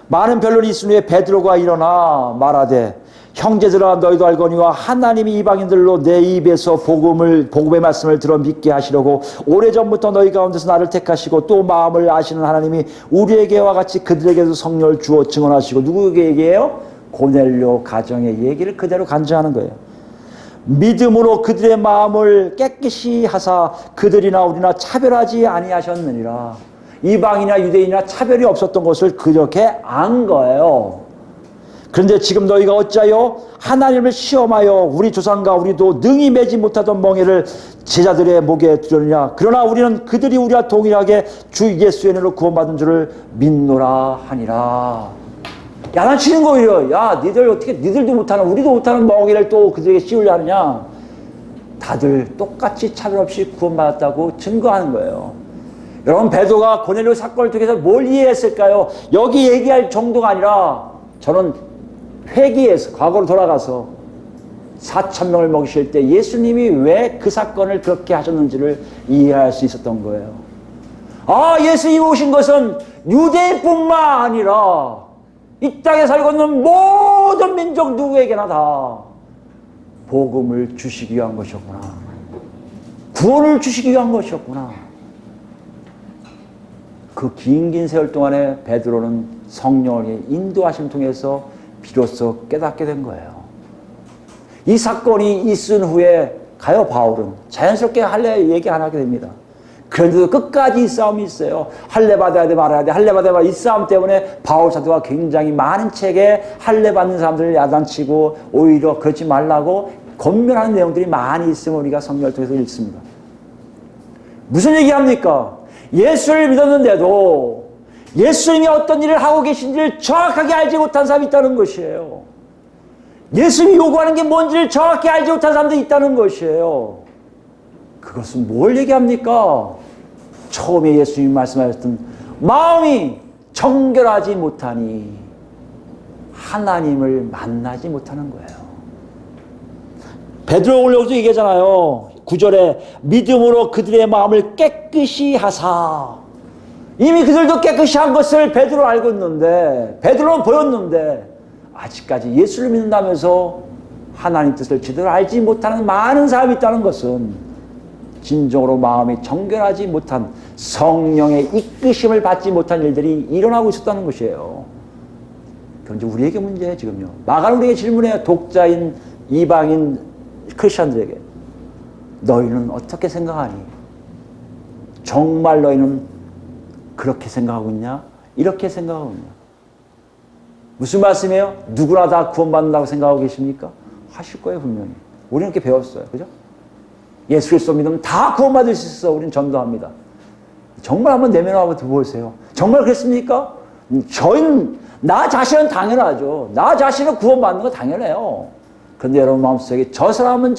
많은 변론이 있은 후에 베드로가 일어나 말하되 형제들아 너희도 알거니와 하나님이 이방인들로 내 입에서 복음의 말씀을 들어 믿게 하시려고 오래전부터 너희 가운데서 나를 택하시고 또 마음을 아시는 하나님이 우리에게와 같이 그들에게도 성령을 주어 증언하시고. 누구에게 얘기해요? 고넬료 가정의 얘기를 그대로 간증하는 거예요. 믿음으로 그들의 마음을 깨끗이 하사 그들이나 우리나 차별하지 아니하셨느니라. 이방이나 유대인이나 차별이 없었던 것을 그렇게 안 거예요. 그런데 지금 너희가 어찌하여 하나님을 시험하여 우리 조상과 우리도 능히 매지 못하던 멍에를 제자들의 목에 두려느냐. 그러나 우리는 그들이 우리와 동일하게 주 예수의 은혜로 구원받은 줄을 믿노라 하니라. 야단치는 거예요. 야 니들 어떻게 니들도 못하는 우리도 못하는 멍에를 또 그들에게 씌우려 하느냐. 다들 똑같이 차별 없이 구원받았다고 증거하는 거예요. 여러분 베드로가 고넬료 사건을 통해서 뭘 이해했을까요? 여기 얘기할 정도가 아니라 저는 회귀해서 과거로 돌아가서 4,000명을 먹이실 때 예수님이 왜 그 사건을 그렇게 하셨는지를 이해할 수 있었던 거예요. 아 예수님이 오신 것은 유대뿐만 아니라 이 땅에 살고 있는 모든 민족 누구에게나 다 복음을 주시기 위한 것이었구나. 구원을 주시기 위한 것이었구나. 그 긴 세월 동안에 베드로는 성령의 인도하심을 통해서 비로소 깨닫게 된 거예요. 이 사건이 있은 후에 가요 바울은 자연스럽게 할례 얘기 안 하게 됩니다. 그런데도 끝까지 이 싸움이 있어요. 할례 받아야 돼 말아야 돼. 할례 받아야 돼. 이 싸움 때문에 바울 사도가 굉장히 많은 책에 할례 받는 사람들을 야단치고 오히려 그러지 말라고 권면하는 내용들이 많이 있음을 우리가 성경을 통해서 읽습니다. 무슨 얘기합니까? 예수를 믿었는데도 예수님이 어떤 일을 하고 계신지를 정확하게 알지 못한 사람이 있다는 것이에요. 예수님이 요구하는 게 뭔지를 정확히 알지 못한 사람들이 있다는 것이에요. 그것은 뭘 얘기합니까? 처음에 예수님이 말씀하셨던 마음이 정결하지 못하니 하나님을 만나지 못하는 거예요. 베드로 올려서 얘기하잖아요. 9절에 믿음으로 그들의 마음을 깨끗이 하사. 이미 그들도 깨끗이 한 것을 베드로 알고 있는데, 베드로는 보였는데 아직까지 예수를 믿는다면서 하나님 뜻을 제대로 알지 못하는 많은 사람이 있다는 것은 진정으로 마음이 정결하지 못한, 성령의 이끄심을 받지 못한 일들이 일어나고 있었다는 것이에요. 그건 이제 우리에게 문제예요. 지금요. 마가는 우리에게 질문해요. 독자인 이방인 크리스천들에게 너희는 어떻게 생각하니? 정말 너희는 그렇게 생각하고 있냐? 이렇게 생각하고 있냐? 무슨 말씀이에요? 누구나 다 구원받는다고 생각하고 계십니까? 하실 거예요, 분명히. 우리는 그렇게 배웠어요. 그죠? 예수 그리스도 믿으면 다 구원받을 수 있어. 우리는 전도합니다. 정말 한번 내면화하고 보세요. 정말 그렇습니까? 저희는, 나 자신은 당연하죠. 나 자신은 구원받는 거 당연해요. 그런데 여러분 마음속에 저 사람은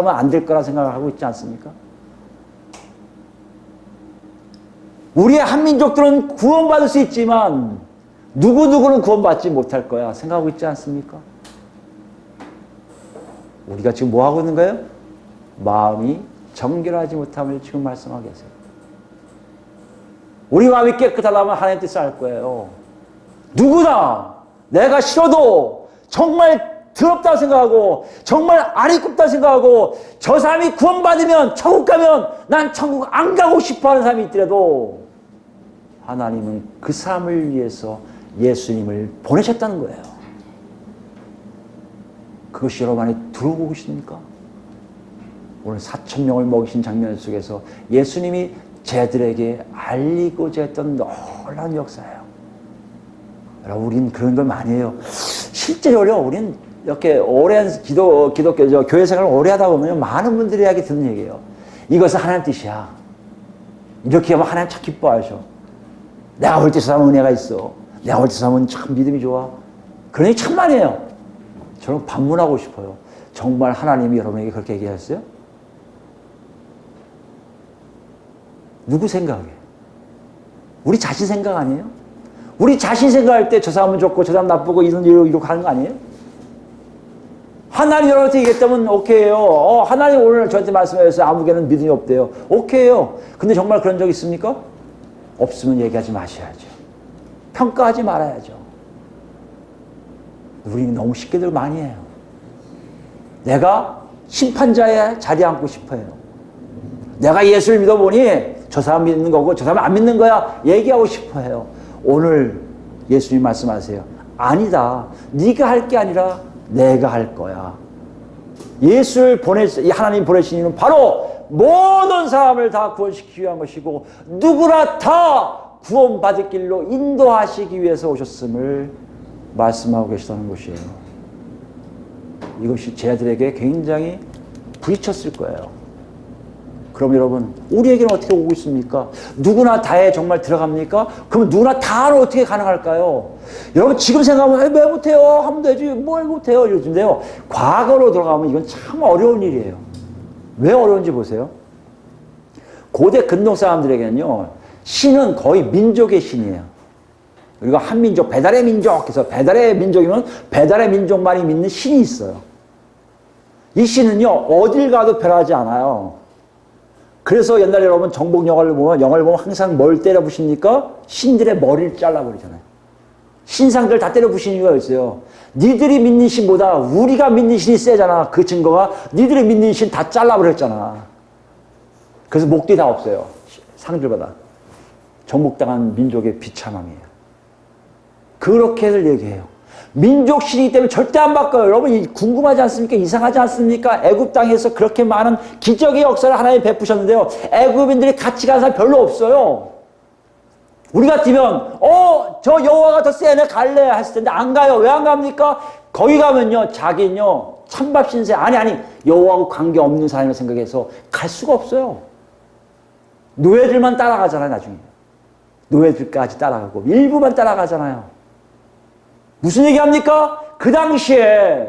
안 될 거라 생각을 하고 있지 않습니까? 우리의 한민족들은 구원받을 수 있지만 누구누구는 구원받지 못할 거야 생각하고 있지 않습니까? 우리가 지금 뭐 하고 있는 거예요? 마음이 정결하지 못함을 지금 말씀하고 계세요. 우리 마음이 깨끗하다면 하나님 뜻을 알 거예요. 누구나 내가 싫어도 정말 더럽다고 생각하고 정말 아리꼽다 생각하고 저 사람이 구원받으면 천국 가면 난 천국 안 가고 싶어하는 사람이 있더라도 하나님은 그 사람을 위해서 예수님을 보내셨다는 거예요. 그것이 여러분 안에 들어오고 계십니까? 오늘 4,000명을 먹이신 장면 속에서 예수님이 쟤들에게 알리고자 했던 놀라운 역사예요. 여러분, 우린 그런 걸 많이 해요. 실제로요, 우린 이렇게 오랜 기독교, 교회 생활을 오래 하다 보면 많은 분들이 이야기 듣는 얘기예요. 이것은 하나님 뜻이야. 이렇게 하면 하나님 참 기뻐하셔. 내가 볼 때 저 사람은 은혜가 있어. 내가 볼 때 저 사람은 참 믿음이 좋아. 그런 얘기 참 많이 해요. 저는 반문하고 싶어요. 정말 하나님이 여러분에게 그렇게 얘기하셨어요? 누구 생각에? 우리 자신 생각 아니에요? 우리 자신 생각할 때 저 사람은 좋고 저 사람 나쁘고 이렇게 하는 거 아니에요? 하나님 여러분한테 얘기했다면 오케이요. 하나님 오늘 저한테 말씀하셨어요. 아무개는 믿음이 없대요. 오케이요. 근데 정말 그런 적 있습니까? 없으면 얘기하지 마셔야죠. 평가하지 말아야죠. 우리는 너무 쉽게들 많이 해요. 내가 심판자의 자리에 앉고 싶어요. 내가 예수를 믿어보니 저 사람 믿는 거고 저 사람 안 믿는 거야 얘기하고 싶어요. 오늘 예수님 말씀하세요. 아니다. 네가 할 게 아니라 내가 할 거야. 하나님 보내신 이유는 바로 모든 사람을 다 구원시키기 위한 것이고 누구나 다 구원받을 길로 인도하시기 위해서 오셨음을 말씀하고 계시다는 것이에요. 이것이 쟤들에게 굉장히 부딪혔을 거예요. 그럼 여러분, 우리에게는 어떻게 오고 있습니까? 누구나 다에 정말 들어갑니까? 그럼 누구나 다는 어떻게 가능할까요? 여러분 지금 생각하면 왜 못해요? 하면 되지. 뭘 못해요? 이러는데요. 과거로 돌아가면 이건 참 어려운 일이에요. 왜 어려운지 보세요. 고대 근동 사람들에게는요. 신은 거의 민족의 신이에요. 그리고 한민족, 배달의 민족. 그래서 배달의 민족이면 배달의 민족만이 믿는 신이 있어요. 이 신은요. 어딜 가도 변하지 않아요. 그래서 옛날에 여러분 정복 영화를 보면 항상 뭘 때려 부십니까? 신들의 머리를 잘라버리잖아요. 신상들 다 때려 부시는 이유가 있어요. 니들이 믿는 신보다 우리가 믿는 신이 세잖아. 그 증거가 니들이 믿는 신 다 잘라버렸잖아. 그래서 목뒤 다 없어요. 상들마다. 정복당한 민족의 비참함이에요. 그렇게들 얘기해요. 민족 신이기 때문에 절대 안 바꿔요. 여러분 궁금하지 않습니까? 이상하지 않습니까? 애굽 땅에서 그렇게 많은 기적의 역사를 하나님 베푸셨는데요. 애굽인들이 같이 가는 사람 별로 없어요. 우리 같으면 저 여호와가 더 세네 갈래 했을 텐데 안 가요. 왜 안 갑니까? 거기 가면요. 자기는요. 찬밥 신세 아니 여호와하고 관계없는 사람을 생각해서 갈 수가 없어요. 노예들만 따라가잖아요. 나중에. 노예들까지 따라가고 일부만 따라가잖아요. 무슨 얘기합니까? 그 당시에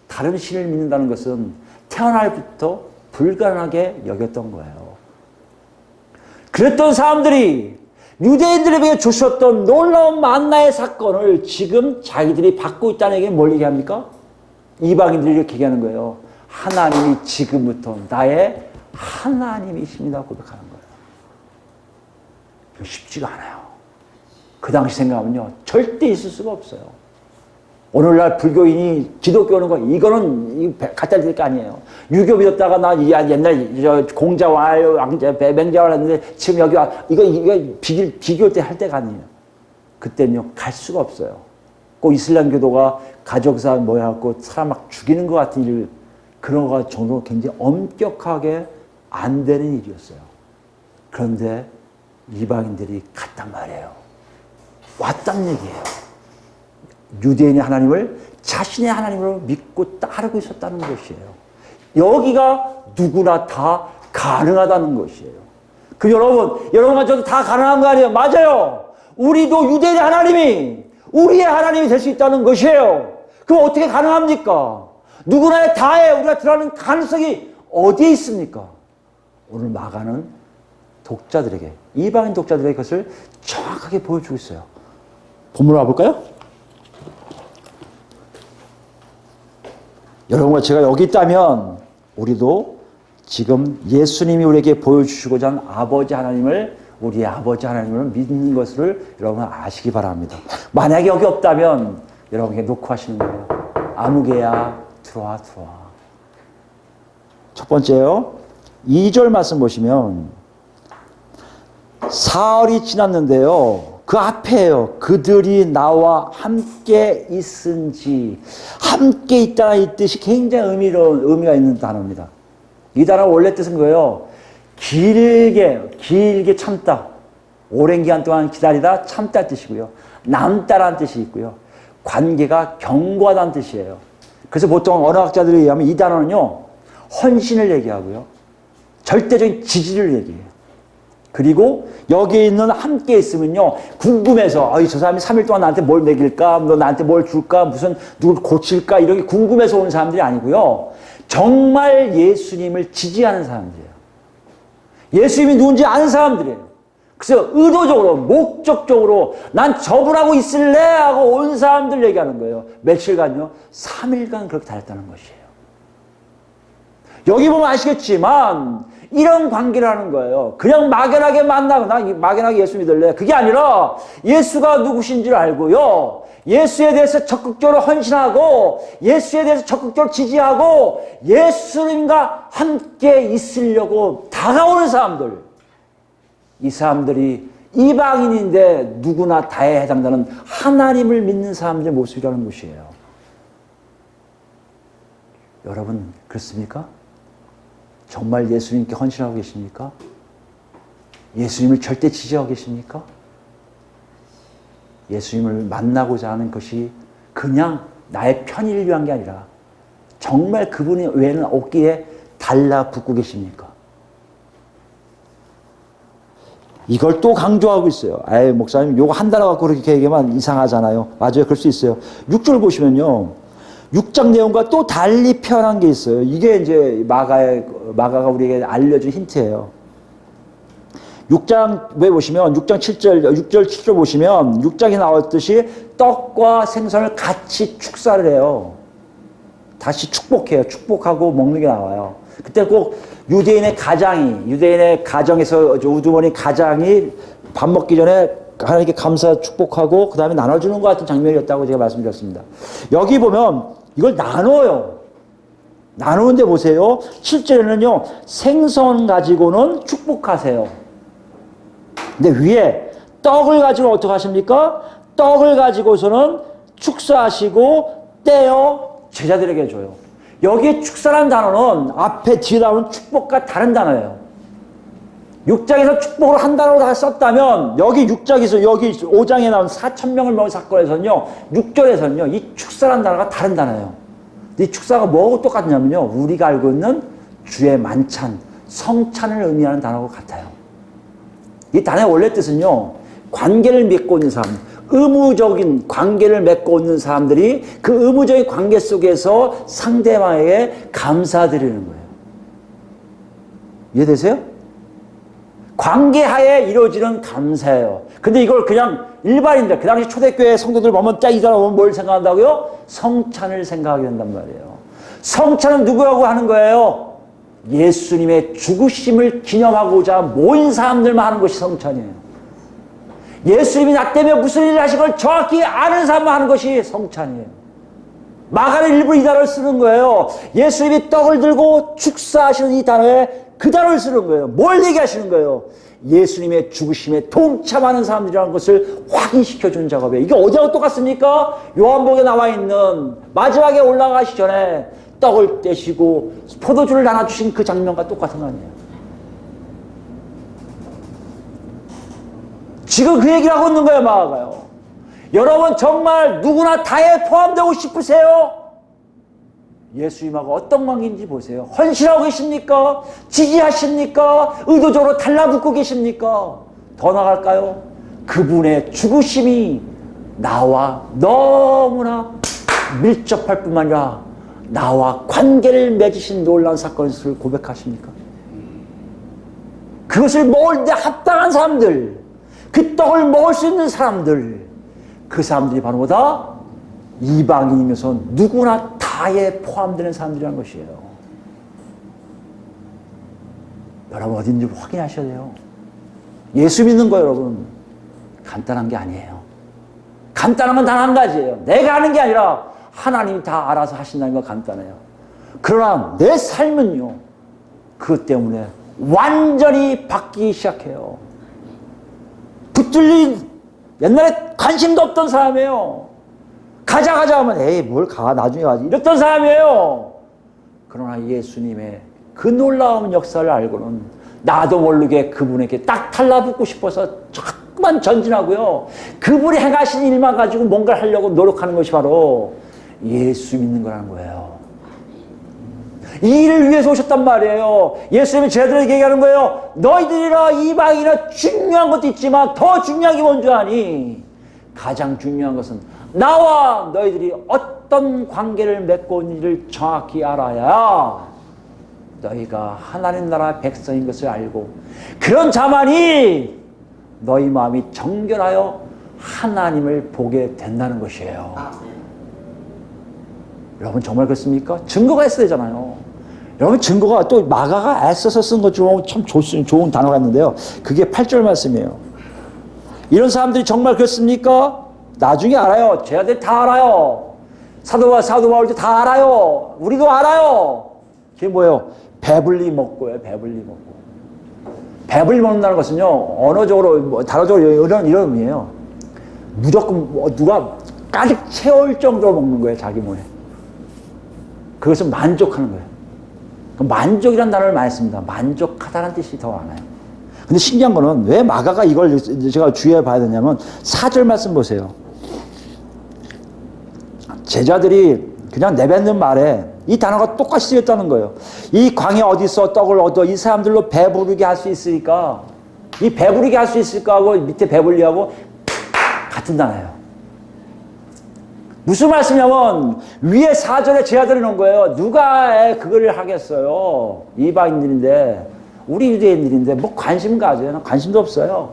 다른 신을 믿는다는 것은 태어날부터 불가능하게 여겼던 거예요. 그랬던 사람들이 유대인들에게 주셨던 놀라운 만나의 사건을 지금 자기들이 받고 있다는 얘기는 뭘 얘기합니까? 이방인들이 이렇게 얘기하는 거예요. 하나님이 지금부터 나의 하나님이십니다 고백하는 거예요. 이거 쉽지가 않아요. 그 당시 생각하면요, 절대 있을 수가 없어요. 오늘날 불교인이 기독교 오는 거, 이거는 갖다 댈 게 아니에요. 유교 믿었다가 나 옛날 공자와 왕자, 맹자와 했는데 지금 여기 와, 이거 비교 때 할 때가 아니에요. 그때는요, 갈 수가 없어요. 꼭 이슬람교도가 가족사 뭐야 갖고 사람 막 죽이는 것 같은 일, 그런 거 정도로 굉장히 엄격하게 안 되는 일이었어요. 그런데 이방인들이 갔단 말이에요. 왔단 얘기예요. 유대인의 하나님을 자신의 하나님으로 믿고 따르고 있었다는 것이에요. 여기가 누구나 다 가능하다는 것이에요. 그 여러분과 저도 다 가능한 거 아니에요? 맞아요. 우리도 유대인의 하나님이 우리의 하나님이 될 수 있다는 것이에요. 그럼 어떻게 가능합니까? 누구나의 다에 우리가 들어가는 가능성이 어디에 있습니까? 오늘 마가는 독자들에게, 이방인 독자들에게 그것을 정확하게 보여주고 있어요. 본문으로 와볼까요? 여러분과 제가 여기 있다면 우리도 지금 예수님이 우리에게 보여주시고자 하는 아버지 하나님을, 우리의 아버지 하나님을 믿는 것을 여러분 아시기 바랍니다. 만약에 여기 없다면 여러분에게 놓고 하시는 거예요. 아무개야 들어와. 첫 번째요, 2절 말씀 보시면 사흘이 지났는데요, 그 앞에요, 그들이 나와 함께 있은지. 함께 있다는 이 뜻이 굉장히 의미가 있는 단어입니다. 이 단어 원래 뜻은 거예요, 길게 참다, 오랜 기간 동안 기다리다 참다 뜻이고요, 남다라는 뜻이 있고요, 관계가 견고하다는 뜻이에요. 그래서 보통 언어학자들에 의하면 이 단어는요, 헌신을 얘기하고요, 절대적인 지지를 얘기해요. 그리고 여기에 있는 함께 있으면요, 궁금해서 저 사람이 3일 동안 나한테 뭘 먹일까, 너 나한테 뭘 줄까, 무슨 누굴 고칠까, 이렇게 궁금해서 오는 사람들이 아니고요, 정말 예수님을 지지하는 사람들이에요. 예수님이 누군지 아는 사람들이에요. 그래서 의도적으로, 목적적으로 난 저분하고 있을래 하고 온 사람들 얘기하는 거예요. 며칠간요? 3일간 그렇게 다녔다는 것이에요. 여기 보면 아시겠지만 이런 관계를 하는 거예요. 그냥 막연하게 만나고 나 막연하게 예수 믿을래, 그게 아니라 예수가 누구신지를 알고요, 예수에 대해서 적극적으로 헌신하고 예수에 대해서 적극적으로 지지하고 예수님과 함께 있으려고 다가오는 사람들, 이 사람들이 이방인인데 누구나 다에 해당되는 하나님을 믿는 사람들의 모습이라는 것이에요. 여러분 그렇습니까? 정말 예수님께 헌신하고 계십니까? 예수님을 절대 지지하고 계십니까? 예수님을 만나고자 하는 것이 그냥 나의 편의를 위한 게 아니라 정말 그분이 외에는 없기에 달라붙고 계십니까? 이걸 또 강조하고 있어요. 목사님 요거 한 단어 갖고 그렇게 얘기하면 이상하잖아요. 맞아요, 그럴 수 있어요. 6절 보시면요, 6장 내용과 또 달리 표현한 게 있어요. 이게 이제 마가가 우리에게 알려준 힌트예요. 6장에 보시면 6장 7절 보시면 6장에 나왔듯이 떡과 생선을 같이 축사를 해요. 다시 축복해요. 축복하고 먹는 게 나와요. 그때 꼭 유대인의 가정에서 우두머니 가장이 밥 먹기 전에 하나님께 감사 축복하고 그 다음에 나눠주는 것 같은 장면이었다고 제가 말씀드렸습니다. 여기 보면 이걸 나눠요. 나누는데 보세요. 7절에는요, 생선 가지고는 축복하세요. 근데 위에 떡을 가지고 어떻게 하십니까? 떡을 가지고서는 축사하시고 떼어 제자들에게 줘요. 여기에 축사라는 단어는 앞에 뒤에 나오는 축복과 다른 단어예요. 6장에서 축복을 한 단어로 다 썼다면 여기 6장에서 여기 5장에 나온 4,000명을 먹은 사건에서는요, 6절에서는요, 이 축사라는 단어가 다른 단어예요. 이 축사가 뭐하고 똑같냐면요, 우리가 알고 있는 주의 만찬, 성찬을 의미하는 단어하고 같아요. 이 단어의 원래 뜻은요, 관계를 맺고 있는 사람, 의무적인 관계를 맺고 있는 사람들이 그 의무적인 관계 속에서 상대방에게 감사드리는 거예요. 이해되세요? 관계하에 이루어지는 감사예요. 근데 이걸 그냥 일반인들, 그 당시 초대교회 성도들 보면 딱 이 단어 보면 뭘 생각한다고요? 성찬을 생각하게 된단 말이에요. 성찬은 누구라고 하는 거예요? 예수님의 죽으심을 기념하고자 모인 사람들만 하는 것이 성찬이에요. 예수님이 나 때문에 무슨 일을 하신 걸 정확히 아는 사람만 하는 것이 성찬이에요. 마가는 일부러 이 단어를 쓰는 거예요. 예수님이 떡을 들고 축사하시는 이 단어에 그 단어를 쓰는 거예요. 뭘 얘기하시는 거예요? 예수님의 죽으심에 동참하는 사람들이라는 것을 확인시켜주는 작업이에요. 이게 어디하고 똑같습니까? 요한복음에 나와 있는 마지막에 올라가시 전에 떡을 떼시고 포도주를 나눠주신 그 장면과 똑같은 거 아니에요. 지금 그 얘기를 하고 있는 거예요, 마가가요. 여러분 정말 누구나 다에 포함되고 싶으세요? 예수님하고 어떤 관계인지 보세요. 헌신하고 계십니까? 지지하십니까? 의도적으로 달라붙고 계십니까? 더 나아갈까요? 그분의 죽으심이 나와 너무나 밀접할 뿐만 아니라 나와 관계를 맺으신 놀라운 사건을 고백하십니까? 그것을 먹을 때 합당한 사람들, 그 떡을 먹을 수 있는 사람들, 그 사람들이 바로 뭐다? 이방인이면서 누구나 다에 포함되는 사람들이라는 것이에요. 여러분 어딘지 확인하셔야 돼요. 예수 믿는 거 여러분 간단한 게 아니에요. 간단한 건 단 한 가지예요. 내가 하는 게 아니라 하나님이 다 알아서 하신다는 건 간단해요. 그러나 내 삶은요, 그것 때문에 완전히 바뀌기 시작해요. 붙들린 옛날에 관심도 없던 사람이에요. 가자 하면 에이 뭘 가 나중에 가지 이랬던 사람이에요. 그러나 예수님의 그 놀라운 역사를 알고는 나도 모르게 그분에게 딱 달라붙고 싶어서 자꾸만 전진하고요. 그분이 행하신 일만 가지고 뭔가를 하려고 노력하는 것이 바로 예수 믿는 거라는 거예요. 이 일을 위해서 오셨단 말이에요. 예수님이 제자들에게 얘기하는 거예요. 너희들이나 이방이나 중요한 것도 있지만 더 중요한 게 뭔지 아니? 가장 중요한 것은 나와 너희들이 어떤 관계를 맺고 있는지를 정확히 알아야 너희가 하나님 나라 백성인 것을 알고 그런 자만이 너희 마음이 정결하여 하나님을 보게 된다는 것이에요. 여러분 정말 그렇습니까? 증거가 있어야 되잖아요. 여러분 증거가 또 마가가 애써서 쓴 것 중 참 좋은 단어가 있는데요. 그게 8절 말씀이에요. 이런 사람들이 정말 그렇습니까? 나중에 알아요. 제자들이 다 알아요. 사도 바울도 다 알아요. 우리도 알아요. 그게 뭐예요? 배불리 먹고요. 배불리 먹고. 배불리 먹는다는 것은요. 언어적으로, 단어적으로 이런 의미예요. 무조건 누가 가득 채울 정도로 먹는 거예요. 자기 몸에. 그것은 만족하는 거예요. 만족이라는 단어를 많이 씁니다. 만족하다는 뜻이 더 많아요. 근데 신기한 거는 왜 마가가 이걸 제가 주의해 봐야 되냐면 4절 말씀 보세요. 제자들이 그냥 내뱉는 말에 이 단어가 똑같이 쓰였다는 거예요. 이 광야 어디서 떡을 얻어 이 사람들로 배부르게 할 수 있으니까 이 배부르게 할 수 있을까 하고 밑에 배불리하고 같은 단어예요. 무슨 말씀이냐면 위에 4절에 제자들이 놓은 거예요. 누가 그거를 하겠어요. 이방인들인데 우리 유대인들인데 뭐 관심 가져요. 관심도 없어요.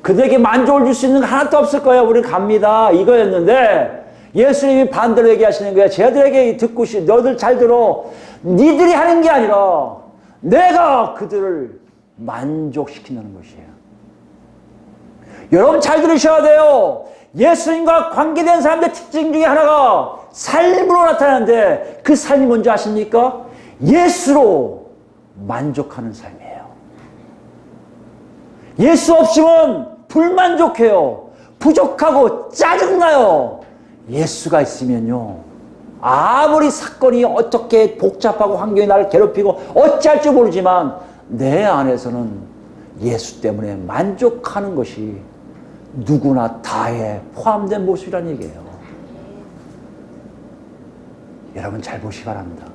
그들에게 만족을 줄 수 있는 거 하나도 없을 거예요. 우리는 갑니다. 이거였는데 예수님이 반대로 얘기하시는 거예요. 제자들에게 듣고 너희들 잘 들어. 니들이 하는 게 아니라 내가 그들을 만족시킨다는 것이에요. 여러분 잘 들으셔야 돼요. 예수님과 관계된 사람들의 특징 중에 하나가 삶으로 나타나는데 그 삶이 뭔지 아십니까? 예수로 만족하는 삶이에요. 예수 없이면 불만족해요. 부족하고 짜증나요. 예수가 있으면요. 아무리 사건이 어떻게 복잡하고 환경이 나를 괴롭히고 어찌할 줄 모르지만 내 안에서는 예수 때문에 만족하는 것이 누구나 다에 포함된 모습이라는 얘기예요. 여러분 잘 보시기 바랍니다.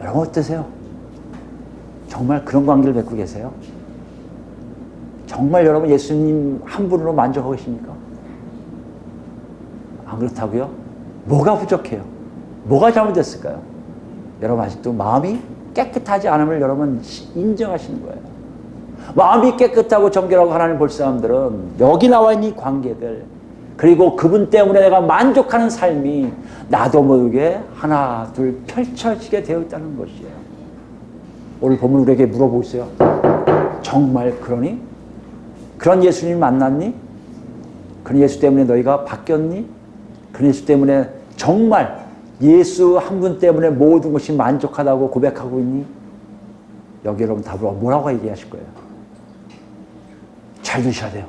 여러분 어떠세요? 정말 그런 관계를 맺고 계세요? 정말 여러분 예수님 한 분으로 만족하고 계십니까? 안 그렇다고요? 뭐가 부족해요? 뭐가 잘못됐을까요? 여러분 아직도 마음이 깨끗하지 않음을 여러분 인정하시는 거예요. 마음이 깨끗하고 정결하고 하나님 볼 사람들은 여기 나와 있는 이 관계들 그리고 그분 때문에 내가 만족하는 삶이 나도 모르게 하나 둘 펼쳐지게 되어 있다는 것이에요. 오늘 본문 우리에게 물어보고 있어요. 정말 그러니? 그런 예수님 만났니? 그런 예수 때문에 너희가 바뀌었니? 그런 예수 때문에 정말 예수 한 분 때문에 모든 것이 만족하다고 고백하고 있니? 여기 여러분 답으로 뭐라고 얘기하실 거예요? 잘 들으셔야 돼요.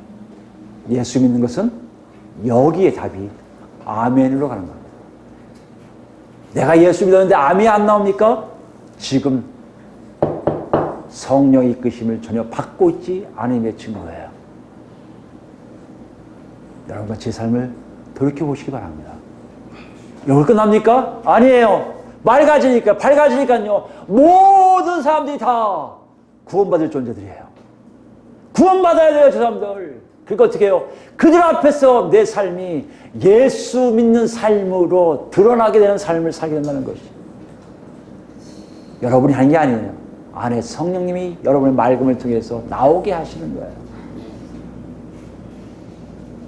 예수 믿는 것은 여기에 답이 아멘으로 가는 겁니다. 내가 예수 믿었는데 아멘이 안 나옵니까? 지금 성령의 이끄심을 전혀 받고 있지 않음의 증거예요. 여러분과 제 삶을 돌이켜보시기 바랍니다. 여기 끝납니까? 아니에요. 밝아지니까요. 모든 사람들이 다 구원받을 존재들이에요. 구원받아야 돼요, 저 사람들. 그러니까 어떻게 해요? 그들 앞에서 내 삶이 예수 믿는 삶으로 드러나게 되는 삶을 살게 된다는 것이. 여러분이 하는 게 아니에요. 안에 성령님이 여러분의 말씀을 통해서 나오게 하시는 거예요.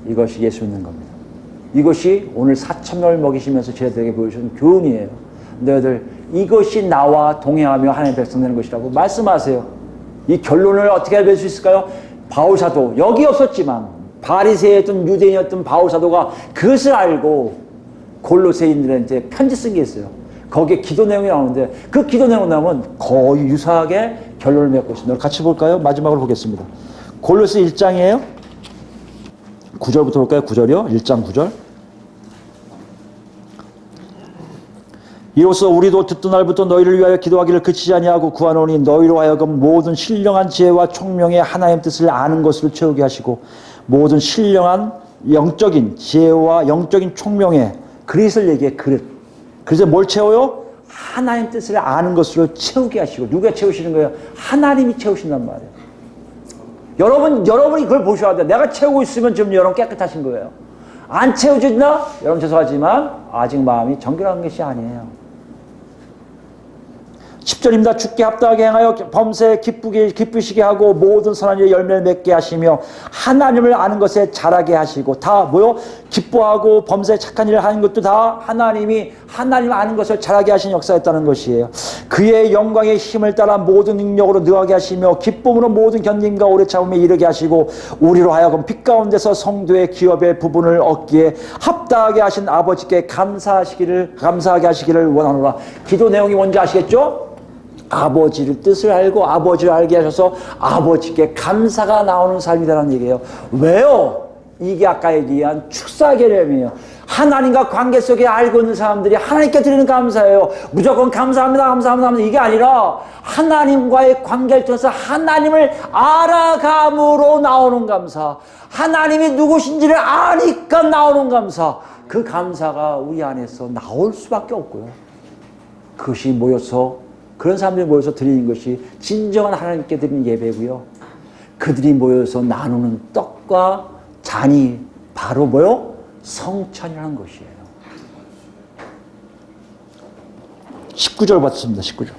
이것이 예수 믿는 겁니다. 이것이 오늘 4,000명을 먹이시면서 제자들에게 보여주신 교훈이에요. 너희들 이것이 나와 동행하며 하나님의 백성 되는 것이라고 말씀하세요. 이 결론을 어떻게 낼 수 있을까요? 바울사도 여기 없었지만 바리새였던 유대인이었던 바울사도가 그것을 알고 골로새인들한테 편지 쓴 게 있어요. 거기에 기도 내용이 나오는데 그 기도 내용 나오면 거의 유사하게 결론을 맺고 있습니다. 같이 볼까요? 마지막으로 보겠습니다. 골로새 1장이에요. 9절부터 볼까요? 9절이요. 1장 9절. 이로써 우리도 듣던 날부터 너희를 위하여 기도하기를 그치지 아니하고 구하노니 너희로 하여금 모든 신령한 지혜와 총명의 하나님 뜻을 아는 것으로 채우게 하시고 모든 신령한 영적인 지혜와 영적인 총명의 그릇을 얘기해. 그래서 뭘 채워요? 하나님 뜻을 아는 것으로 채우게 하시고. 누가 채우시는 거예요? 하나님이 채우신단 말이에요. 여러분이 그걸 보셔야 돼요. 내가 채우고 있으면 지금 여러분 깨끗하신 거예요. 안 채워지나? 여러분 죄송하지만 아직 마음이 정결한 것이 아니에요. 10절입니다. 주께 합당하게 행하여 범사에 기쁘시게 하고 모든 선한 일에 열매를 맺게 하시며 하나님을 아는 것에 자라게 하시고. 다 뭐요? 기뻐하고 범사에 착한 일을 하는 것도 다 하나님 아는 것을 자라게 하신 역사였다는 것이에요. 그의 영광의 힘을 따라 모든 능력으로 능하게 하시며 기쁨으로 모든 견딤과 오래 참음에 이르게 하시고 우리로 하여금 빛 가운데서 성도의 기업의 부분을 얻기에 합당하게 하신 아버지께 감사하게 하시기를 원하노라. 기도 내용이 뭔지 아시겠죠? 아버지를 뜻을 알고 아버지를 알게 하셔서 아버지께 감사가 나오는 삶이라는 얘기예요. 왜요? 이게 아까 얘기한 축사 개념이에요. 하나님과 관계 속에 알고 있는 사람들이 하나님께 드리는 감사예요. 무조건 감사합니다. 이게 아니라 하나님과의 관계를 통해서 하나님을 알아감으로 나오는 감사. 하나님이 누구신지를 아니까 나오는 감사. 그 감사가 우리 안에서 나올 수밖에 없고요. 그것이 모여서 그런 사람들이 모여서 드리는 것이 진정한 하나님께 드리는 예배고요. 그들이 모여서 나누는 떡과 잔이 바로 뭐요? 성찬이라는 것이에요. 19절 봤습니다. 19절.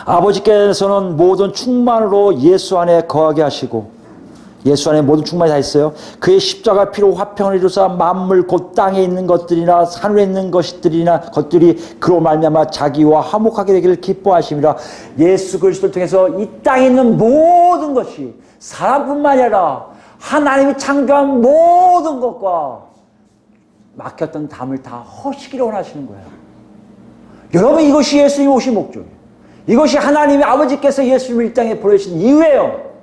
아버지께서는 모든 충만으로 예수 안에 거하게 하시고 예수 안에 모든 충만이 다 있어요. 그의 십자가 피로 화평을 이루사 만물 곧 땅에 있는 것들이나 하늘에 있는 것들이 그로 말미암아 자기와 화목하게 되기를 기뻐하심이라. 예수 그리스도를 통해서 이 땅에 있는 모든 것이 사람뿐만 아니라 하나님이 창조한 모든 것과 막혔던 담을 다 허시기를 원하시는 거예요. 여러분, 이것이 예수님 오신 목적이에요. 이것이 하나님이 아버지께서 예수님을 이 땅에 보내신 이유예요.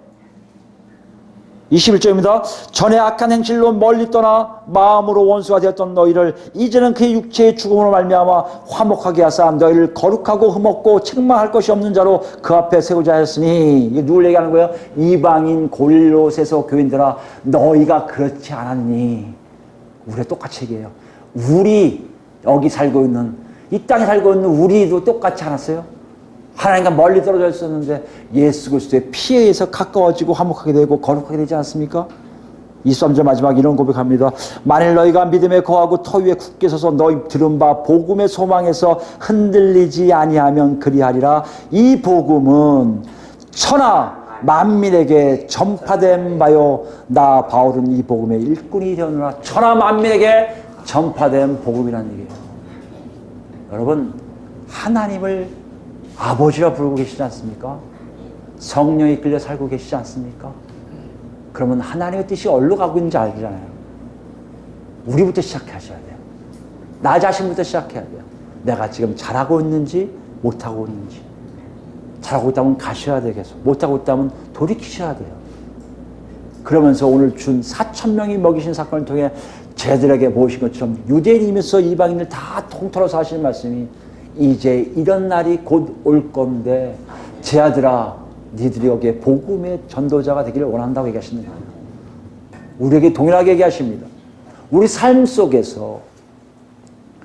21절입니다. 전에 악한 행실로 멀리 떠나 마음으로 원수가 되었던 너희를 이제는 그의 육체의 죽음으로 말미암아 화목하게 하사 너희를 거룩하고 흠없고 책망할 것이 없는 자로 그 앞에 세우자 하였으니. 이게 누굴 얘기하는 거예요? 이방인 골로새서 교인들아, 너희가 그렇지 않았니? 우리가 똑같이 얘기해요. 우리 여기 살고 있는, 이 땅에 살고 있는 우리도 똑같지 않았어요? 하나님과 멀리 떨어져 있었는데 예수 그리스도의 피에 의해서 가까워지고 화목하게 되고 거룩하게 되지 않습니까? 23절 마지막 이런 고백합니다. 만일 너희가 믿음에 거하고 터 위에 굳게 서서 너희 들은 바 복음의 소망에서 흔들리지 아니하면 그리하리라. 이 복음은 천하 만민에게 전파된 바요 나 바울은 이 복음의 일꾼이 되었노라. 천하 만민에게 전파된 복음이라는 얘기예요. 여러분, 하나님을 아버지라 부르고 계시지 않습니까? 성령이 이끌려 살고 계시지 않습니까? 그러면 하나님의 뜻이 어디로 가고 있는지 알잖아요. 우리부터 시작하셔야 돼요. 나 자신부터 시작해야 돼요. 내가 지금 잘하고 있는지 못하고 있는지. 잘하고 있다면 가셔야 돼요. 계속. 못하고 있다면 돌이키셔야 돼요. 그러면서 오늘 준 4,000명이 먹이신 사건을 통해 제들에게 보신 것처럼 유대인이면서 이방인을 다 통틀어서 하시는 말씀이 이제 이런 날이 곧 올 건데 제 아들아 니들이 여기에 복음의 전도자가 되기를 원한다고 얘기하시는 거예요. 우리에게 동일하게 얘기하십니다. 우리 삶 속에서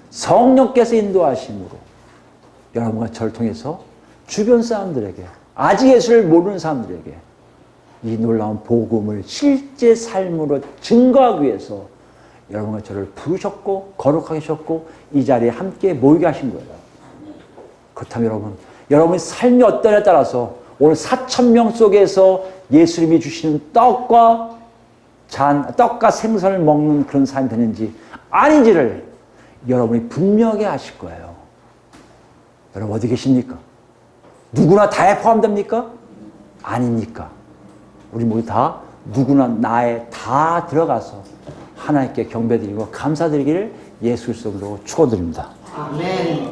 성령께서 인도하심으로 여러분과 저를 통해서 주변 사람들에게 아직 예수를 모르는 사람들에게 이 놀라운 복음을 실제 삶으로 증거하기 위해서 여러분과 저를 부르셨고 거룩하게 하셨고 이 자리에 함께 모이게 하신 거예요. 그렇다면 여러분의 삶이 어떠냐에 따라서 오늘 4,000명 속에서 예수님이 주시는 떡과 생선을 먹는 그런 삶이 되는지 아닌지를 여러분이 분명하게 아실 거예요. 여러분 어디 계십니까? 누구나 다에 포함됩니까? 아닙니까? 우리 모두 다 누구나 나에 다 들어가서 하나님께 경배드리고 감사드리기를 예수 그리스도로 축원드립니다.
아멘.